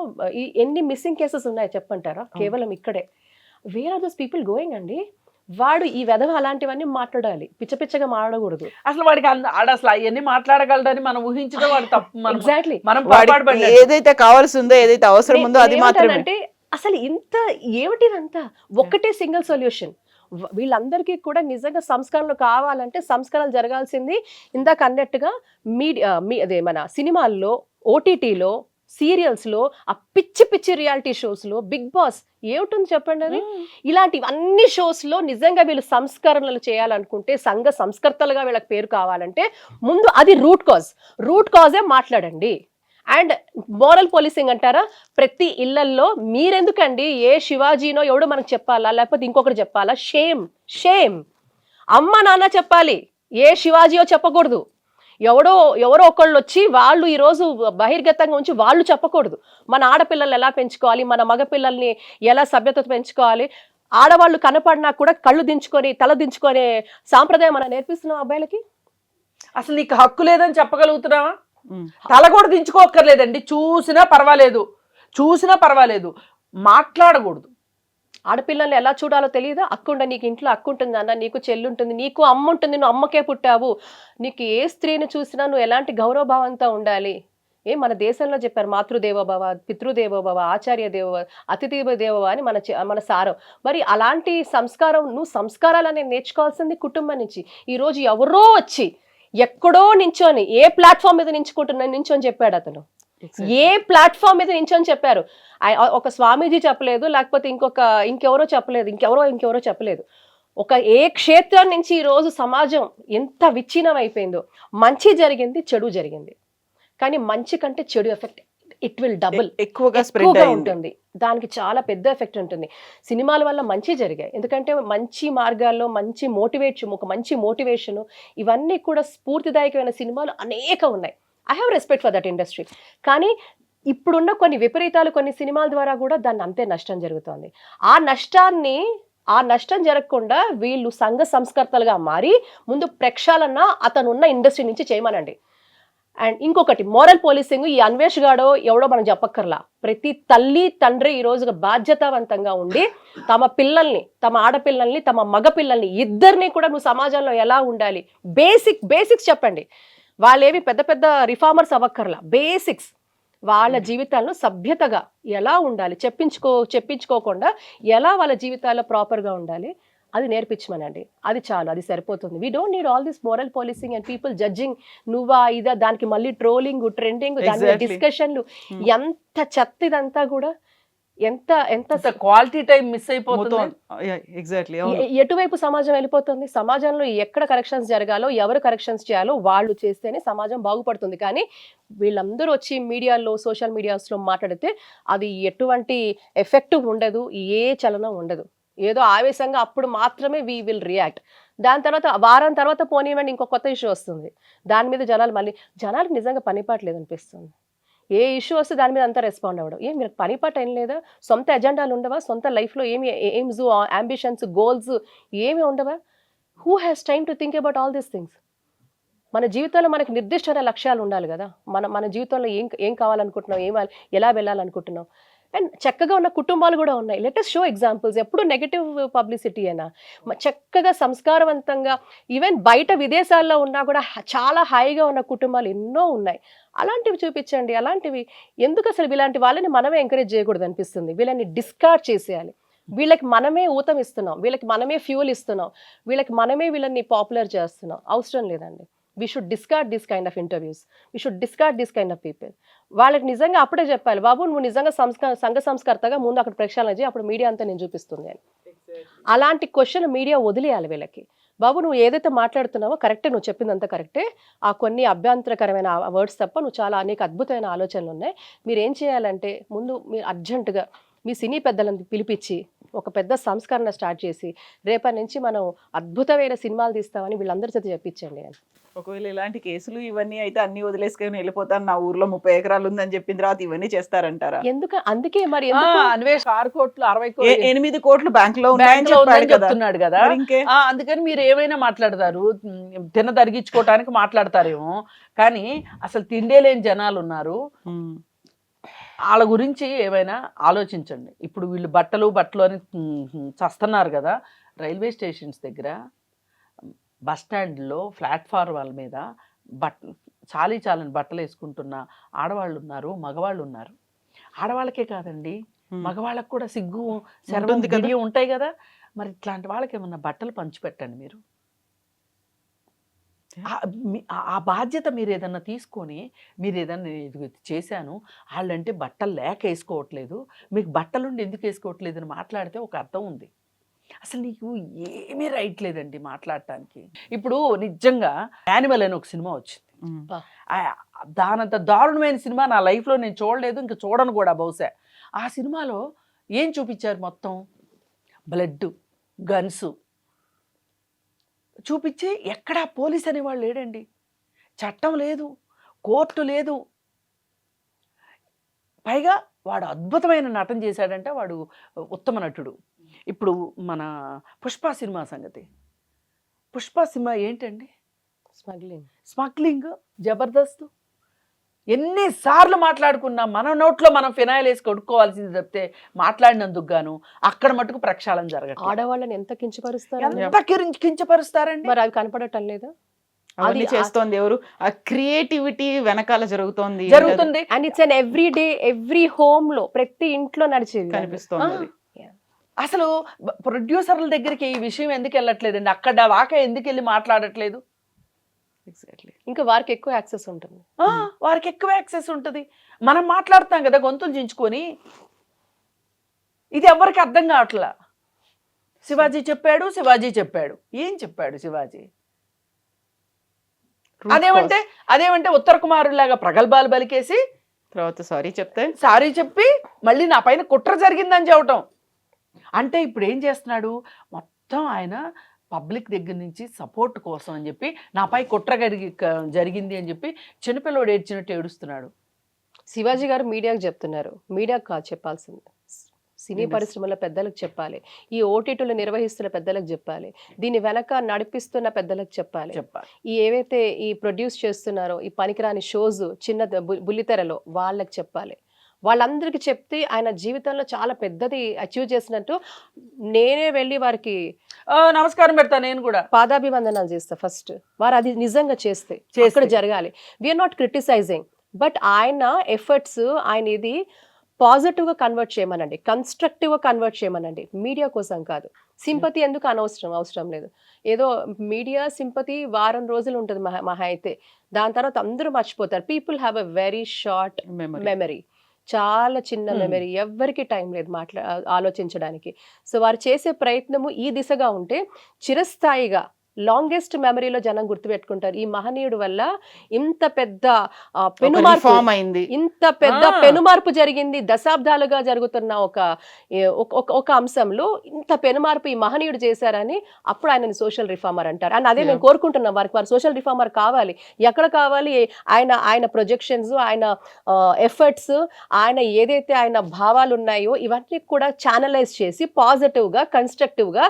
ఎన్ని మిస్సింగ్ కేసెస్ ఉన్నాయో చెప్పంటారా కేవలం ఇక్కడే. Where are those people going అండి? వాడు ఈ వెధవ అలాంటివన్నీ మాట్లాడాలి, పిచ్చగా మాట్లాడకూడదు. అసలు వాడికి అసలు అవన్నీ మాట్లాడగలడని మనం ఊహించడం వాడు తప్పు. ఎగ్జాక్ట్లీ, మనం ఏదైతే కావాల్సి ఉందో, ఏదైతే అవసరం ఉందో అది మాత్రమే. అంటే అసలు ఇంత ఏమిటిదంతా ఒకటే సింగిల్ సొల్యూషన్. వీళ్ళందరికీ కూడా నిజంగా సంస్కరణలు కావాలంటే సంస్కరణలు జరగాల్సింది ఇందాక అన్నట్టుగా అదే మన సినిమాల్లో, ఓటీటీలో, సీరియల్స్లో, ఆ పిచ్చి రియాలిటీ షోస్లో, బిగ్ బాస్ ఏమిటుంది చెప్పండి అది. ఇలాంటివన్నీ షోస్లో నిజంగా వీళ్ళు సంస్కరణలు చేయాలనుకుంటే, సంఘ సంస్కర్తలుగా వీళ్ళకి పేరు కావాలంటే ముందు అది రూట్ కాజే మాట్లాడండి. అండ్ మోరల్ పోలీసింగ్ అంటారా, ప్రతి ఇళ్లల్లో మీరెందుకండి, ఏ శివాజీనో ఎవడో మనకు చెప్పాలా, లేకపోతే ఇంకొకటి చెప్పాలా? షేమ్. అమ్మ నాన్న చెప్పాలి, ఏ శివాజీయో చెప్పకూడదు. ఎవరో ఒకళ్ళు వచ్చి వాళ్ళు ఈరోజు బహిర్గతంగా ఉంచి వాళ్ళు చెప్పకూడదు. మన ఆడపిల్లలు ఎలా పెంచుకోవాలి, మన మగపిల్లల్ని ఎలా సభ్యత పెంచుకోవాలి, ఆడవాళ్ళు కనపడినా కూడా కళ్ళు దించుకొని తల దించుకునే సాంప్రదాయం మనం నేర్పిస్తున్నాం అబ్బాయిలకి. అసలు నీకు హక్కు లేదని చెప్పగలుగుతున్నావా? తల కూడా దించుకోక్కర్లేదండి, చూసినా పర్వాలేదు, మాట్లాడకూడదు. ఆడపిల్లల్ని ఎలా చూడాలో తెలియదా? అక్కుండ, నీకు ఇంట్లో అక్కుంటుంది అన్న, నీకు చెల్లి ఉంటుంది, నీకు అమ్మ ఉంటుంది, నువ్వు అమ్మకే పుట్టావు, నీకు ఏ స్త్రీని చూసినా నువ్వు ఎలాంటి గౌరవభావంతో ఉండాలి. మన దేశంలో చెప్పారు, మాతృదేవోభవ, పితృదేవోభవ, ఆచార్య దేవోభవ, అతిథి దేవోభవ అని మన సారం. మరి అలాంటి సంస్కారాలని నేర్చుకోవాల్సింది కుటుంబం నుంచి. ఈరోజు ఎవరో వచ్చి ఎక్కడో నించొని, ఏ ప్లాట్ఫామ్ మీద నించొని చెప్పాడు అతను, ఏ ప్లాట్ఫామ్ మీద నించొని చెప్పారు. ఒక స్వామీజీ చెప్పలేదు, లేకపోతే ఇంకెవరో చెప్పలేదు. ఏ క్షేత్రం నుంచి ఈరోజు సమాజం ఎంత విచ్ఛిన్నం అయిపోయిందో. మంచి జరిగింది, చెడు జరిగింది, కానీ మంచి కంటే చెడు ఎఫెక్ట్ ఇట్ విల్ డబుల్ ఎక్కువగా స్ప్రెడ్ ఎక్కువగా అయింది. ఉంటుంది. దానికి చాలా పెద్ద ఎఫెక్ట్ ఉంటుంది. సినిమాల వల్ల మంచి జరిగాయి. ఎందుకంటే మంచి మార్గాల్లో ఒక మంచి మోటివేషన్ ఇవన్నీ కూడా స్ఫూర్తిదాయకమైన సినిమాలు అనేక ఉన్నాయి. I have respect for that industry. కానీ ఇప్పుడున్న కొన్ని విపరీతాలు కొన్ని సినిమాల ద్వారా కూడా దాన్ని అంతే నష్టం జరుగుతోంది. ఆ నష్టం జరగకుండా వీళ్ళు సంఘ సంస్కర్తలుగా మారి ముందు ప్రక్షాళన అతనున్న ఇండస్ట్రీ నుంచి చేయమనండి. అండ్ ఇంకొకటి మోరల్ పోలీసింగ్, ఈ అన్వేష్ గాడో ఎవడో మనం చెప్పక్కర్లా. ప్రతి తల్లి తండ్రి ఈ రోజు బాధ్యతావంతంగా ఉండి తమ పిల్లల్ని, తమ ఆడపిల్లల్ని, తమ మగ పిల్లల్ని ఇద్దరిని కూడా నువ్వు సమాజంలో ఎలా ఉండాలి బేసిక్స్ చెప్పండి. వాళ్ళేమి పెద్ద పెద్ద రిఫార్మర్స్ అవ్వక్కర్లా. బేసిక్స్ వాళ్ళ జీవితాలను సభ్యతగా ఎలా ఉండాలి చెప్పించుకోకుండా ఎలా వాళ్ళ జీవితాల్లో ప్రాపర్గా ఉండాలి అది నేర్పించమనండి. అది చాలు, అది సరిపోతుంది. We don't need all this moral policing and people judging. నువ్వా ఇదా, దానికి మళ్ళీ ట్రోలింగ్, ట్రెండింగ్, దాని మీద డిస్కషన్లు, ఎంత చెత్త ఇదంతా కూడా. ఎంత క్వాలిటీ టైం మిస్ అయిపోతుంది. ఎగ్జాక్ట్లీ. ఎటువైపు సమాజం వెళ్ళిపోతుంది? సమాజంలో ఎక్కడ కరెక్షన్స్ జరగాలో, ఎవరు కరెక్షన్స్ చేయాలో వాళ్ళు చేస్తేనే సమాజం బాగుపడుతుంది. కానీ వీళ్ళందరూ వచ్చి మీడియాలో, సోషల్ మీడియాస్లో మాట్లాడితే అది ఎటువంటి ఎఫెక్ట్ ఉండదు, ఏ చలనం ఉండదు. ఏదో ఆవేశంగా అప్పుడు మాత్రమే వీ విల్ రియాక్ట్. దాని తర్వాత వారం తర్వాత పోనీవ్వండి ఇంకో కొత్త ఇష్యూ వస్తుంది. దాని మీద జనాలకు నిజంగా పనిపాట్లేదు అనిపిస్తుంది. ఏ ఇష్యూ వస్తే దాని మీద అంతా రెస్పాండ్ అవ్వడం. మీరు పనిపాటు ఏం లేదా? సొంత ఎజెండాలు ఉండవా? సొంత లైఫ్లో ఏమి ఎయిమ్స్, అంబిషన్స్, గోల్స్ ఏమి ఉండవా? Who has time to think about all these things? మన జీవితంలో మనకి నిర్దిష్టమైన లక్ష్యాలు ఉండాలి కదా. మన జీవితంలో ఏం కావాలనుకుంటున్నాం, ఎలా వెళ్ళాలనుకుంటున్నాం. అండ్ చక్కగా ఉన్న కుటుంబాలు కూడా ఉన్నాయి. Let us show examples. ఎప్పుడు నెగటివ్ పబ్లిసిటీ అయినా చక్కగా సంస్కారవంతంగా ఈవెన్ బయట విదేశాల్లో ఉన్నా కూడా చాలా హాయిగా ఉన్న కుటుంబాలు ఎన్నో ఉన్నాయి. అలాంటివి చూపించండి. అలాంటివి ఎందుకు అసలు ఇలాంటి వాళ్ళని మనమే ఎంకరేజ్ చేయకూడదు అనిపిస్తుంది. వీళ్ళని డిస్కార్డ్ చేసేయాలి. వీళ్ళకి మనమే ఊతం ఇస్తున్నాం, వీళ్ళకి మనమే ఫ్యూల్ ఇస్తున్నాం, వీళ్ళని పాపులర్ చేస్తున్నాం. అవసరం లేదండి. We should discard this kind of interviews. We should discard this kind of people. వాళ్ళకి నిజంగా అప్పుడే చెప్పాలి, బాబు నువ్వు నిజంగా సంఘ సంస్కర్తగా ముందు అక్కడ ప్రక్షాళన చేయి, అప్పుడు మీడియా అంతా నేను చూపిస్తుంది అని. అలాంటి క్వశ్చన్ మీడియా వదిలేయాలి వీళ్ళకి. బాబు నువ్వు ఏదైతే మాట్లాడుతున్నావో కరెక్టే, నువ్వు చెప్పిందంతా కరెక్టే, ఆ కొన్ని అభ్యంతరకరమైన వర్డ్స్ తప్ప నువ్వు చాలా అనేక అద్భుతమైన ఆలోచనలు ఉన్నాయి. మీరు ఏం చేయాలంటే ముందు మీరు అర్జెంటుగా మీ సినీ పెద్దలను పిలిపించి ఒక పెద్ద సంస్కరణ స్టార్ట్ చేసి రేపటి నుంచి మనం అద్భుతమైన సినిమాలు తీస్తామని వీళ్ళందరి చేత చెప్పించండి అని. ఒకవేళ ఇలాంటి కేసులు ఇవన్నీ అయితే అన్ని వదిలేసుకొని వెళ్ళిపోతాను, నా ఊర్లో 30 ఎకరాలు ఉందని చెప్పిన తర్వాత ఇవన్నీ చేస్తారంటారా? అందుకే మరి అన్వేష్ 6 కోట్లు 60 కోట్లు 8 కోట్లు బ్యాంక్ లో చెప్తున్నాడు కదా. అందుకని మీరు ఏమైనా మాట్లాడతారు, తిన్న తరిగించుకోవటానికి మాట్లాడతారేమో. కానీ అసలు తిండే లేని జనాలు ఉన్నారు. వాళ్ళ గురించి ఏమైనా ఆలోచించండి. ఇప్పుడు వీళ్ళు బట్టలు అని చస్తున్నారు కదా. రైల్వే స్టేషన్స్ దగ్గర, బస్ స్టాండ్లో, ప్లాట్ఫామ్ వాళ్ళ మీద చాలని బట్టలు వేసుకుంటున్న ఆడవాళ్ళు ఉన్నారు, మగవాళ్ళు ఉన్నారు. ఆడవాళ్ళకే కాదండి, మగవాళ్ళకు కూడా సిగ్గు, శర్వం, గిడి ఉంటాయి కదా. మరి ఇట్లాంటి వాళ్ళకి ఏమన్నా బట్టలు పంచిపెట్టండి మీరు. ఆ బాధ్యత మీరు ఏదన్నా తీసుకొని, మీరు ఏదన్నా చేశాను, వాళ్ళంటే బట్టలు లేక వేసుకోవట్లేదు, మీకు బట్టలుండి ఎందుకు వేసుకోవట్లేదు అని మాట్లాడితే ఒక అర్థం ఉంది. అసలు నీకు ఏమీ రైట్ లేదండి మాట్లాడటానికి. ఇప్పుడు నిజంగా యానిమల్ అని ఒక సినిమా వచ్చింది. దానంత దారుణమైన సినిమా నా లైఫ్లో నేను చూడలేదు, ఇంకా చూడను కూడా బహుశా. ఆ సినిమాలో ఏం చూపించారు? మొత్తం బ్లడ్, గన్స్ చూపించి ఎక్కడా పోలీస్ అనేవాళ్ళు లేడండి, చట్టం లేదు, కోర్టు లేదు. పైగా వాడు అద్భుతమైన నటన చేశాడంటే వాడు ఉత్తమ నటుడు. ఇప్పుడు మన పుష్ప సినిమా సంగతి. పుష్ప సినిమా ఏంటండి? స్మగ్లింగ్, జబర్దస్త్. ఎన్నిసార్లు మాట్లాడుకున్నా మన నోట్లో మనం ఫినాయిల్ వేసి కొడుకోవాల్సింది తప్పితే మాట్లాడినందుకు గాను అక్కడ మటుకు ప్రక్షాళన జరగదు. ఆడవాళ్ళని ఎంత కించపరుస్తారు, ఎంత కించపరుస్తారండి. మరి అవి కనపడటం లేదా? అది చేస్తోంది ఎవరు? ఆ క్రియేటివిటీ వెనకాల జరుగుతుంది. And it's an every day, every home లో, ప్రతి ఇంట్లో నడిచేది కనిపిస్తోంది. అసలు ప్రొడ్యూసర్ల దగ్గరికి ఈ విషయం ఎందుకు వెళ్ళట్లేదండి? అక్కడ దాకా ఎందుకు వెళ్ళి మాట్లాడట్లేదు? ఎగ్జాక్ట్లీ. ఇంకా వారికి ఎక్కువ యాక్సెస్ ఉంటుంది. వారికి ఎక్కువ యాక్సెస్ ఉంటుంది. మనం మాట్లాడతాం కదా గొంతులు చించుకొని. ఇది ఎవరికి అర్థం కావట్లా. శివాజీ చెప్పాడు. ఏం చెప్పాడు శివాజీ? అదేమంటే ఉత్తర కుమారులాగా ప్రగల్భాలు బలికేసి తర్వాత సారీ చెప్తే సారీ చెప్పి మళ్ళీ నా పైన కుట్ర జరిగిందని చెప్పటం. అంటే ఇప్పుడు ఏం చేస్తున్నాడు, మొత్తం ఆయన పబ్లిక్ దగ్గర నుంచి సపోర్ట్ కోసం అని చెప్పి నాపై కుట్ర జరిగింది అని చెప్పి చిన్నపిల్లవాడు ఏడ్చినట్టు ఏడుస్తున్నాడు. శివాజీ గారు మీడియాకు చెప్తున్నారు, మీడియాకు కాదు చెప్పాల్సింది, సినీ పరిశ్రమల పెద్దలకు చెప్పాలి, ఈ ఓటీటీలు నిర్వహిస్తున్న పెద్దలకు చెప్పాలి, దీని వెనక నడిపిస్తున్న పెద్దలకు చెప్పాలి, ఈ ఏవైతే ఈ ప్రొడ్యూస్ చేస్తున్నారో ఈ పనికిరాని షోస్ చిన్న బుల్లితెరలో వాళ్ళకి చెప్పాలి. వాళ్ళందరికీ చెప్తే ఆయన జీవితంలో చాలా పెద్దది అచీవ్ చేసినట్టు. నేనే వెళ్ళి వారికి నమస్కారం పెడతా, నేను కూడా పాదాభివందనాలు చేస్తా ఫస్ట్. వారు అది నిజంగా చేస్తే అక్కడ జరగాలి. వీఆర్ నాట్ క్రిటిసైజింగ్, బట్ ఆయన ఎఫర్ట్స్, ఆయన ఇది పాజిటివ్గా కన్వర్ట్ చేయమనండి, కన్స్ట్రక్టివ్గా కన్వర్ట్ చేయమనండి, మీడియా కోసం కాదు. సింపతి ఎందుకు అవసరం లేదు. ఏదో మీడియా సింపతి వారం రోజులు ఉంటుంది మహా అయితే, దాని తర్వాత అందరూ మర్చిపోతారు. People have a very short memory, చాలా చిన్న మెమరీ, ఎవ్వరికి టైం లేదు ఆలోచించడానికి. సో వారు చేసే ప్రయత్నము ఈ దిశగా ఉంటే చిరస్థాయిగా లాంగెస్ట్ మెమరీలో జనం గుర్తుపెట్టుకుంటారు. ఈ మహనీయుడు వల్ల ఇంత పెద్ద పెనుమార్పు జరిగింది. దశాబ్దాలుగా జరుగుతున్న ఒక అంశంలో ఇంత పెనుమార్పు ఈ మహనీయుడు చేశారని అప్పుడు ఆయనని సోషల్ రిఫార్మర్ అంటారు. అని అదే మేము కోరుకుంటున్నాం, వారు సోషల్ రిఫార్మర్ కావాలి. ఎక్కడ కావాలి? ఆయన ప్రొజెక్షన్స్, ఆయన ఎఫర్ట్స్, ఆయన ఏదైతే ఆయన భావాలు ఉన్నాయో ఇవన్నీ కూడా ఛానలైజ్ చేసి పాజిటివ్గా కన్స్ట్రక్టివ్గా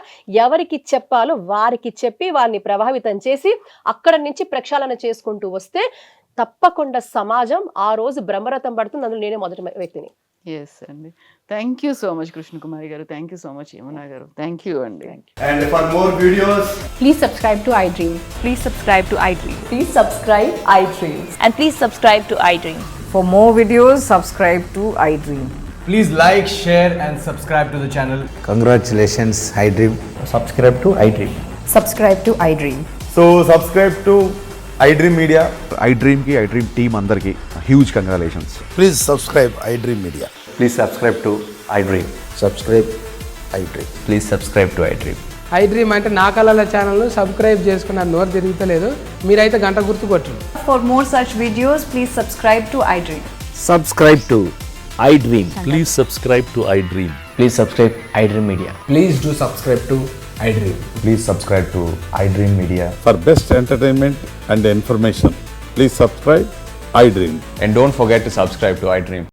ఎవరికి చెప్పాలో వారికి చెప్పి వారిని ప్రభావితం చేసి అక్కడ నుంచి ప్రక్షాళన చేసుకుంటూ వస్తే తప్పకుండా సమాజం ఆ రోజు బ్రహ్మరథం పడుతుంది. అందులో నేనే మొదటి వ్యక్తిని. ఎస్ అండి, thank you so much Krishnakumari గారు, thank you so much Yamuna గారు, థ్యాంక్ యూ అండి. And for more videos, Please subscribe to iDream. Please subscribe to iDream. Please subscribe iDream. And please subscribe to iDream. For more videos, subscribe to iDream. please like, share and subscribe to the channel. Congratulations, iDream. Subscribe to iDream. Subscribe to iDream. So subscribe to iDream Media. iDream team అందరికి huge congratulations. Please subscribe iDream Media. Please subscribe to iDream. Subscribe iDream. Please subscribe to iDream. iDream అంటే నా కళల ఛానల్ను subscribe చేసుకున్న నోరు తిరుగుతలేదు, మీరైతే గంట గుర్తు కొట్టండి. For more such videos, please subscribe to iDream. Subscribe to iDream. Please subscribe to iDream. Please subscribe iDream Media. Please do subscribe to iDream. Please subscribe to iDream Media. For best entertainment and information, please subscribe iDream. And don't forget to subscribe to iDream.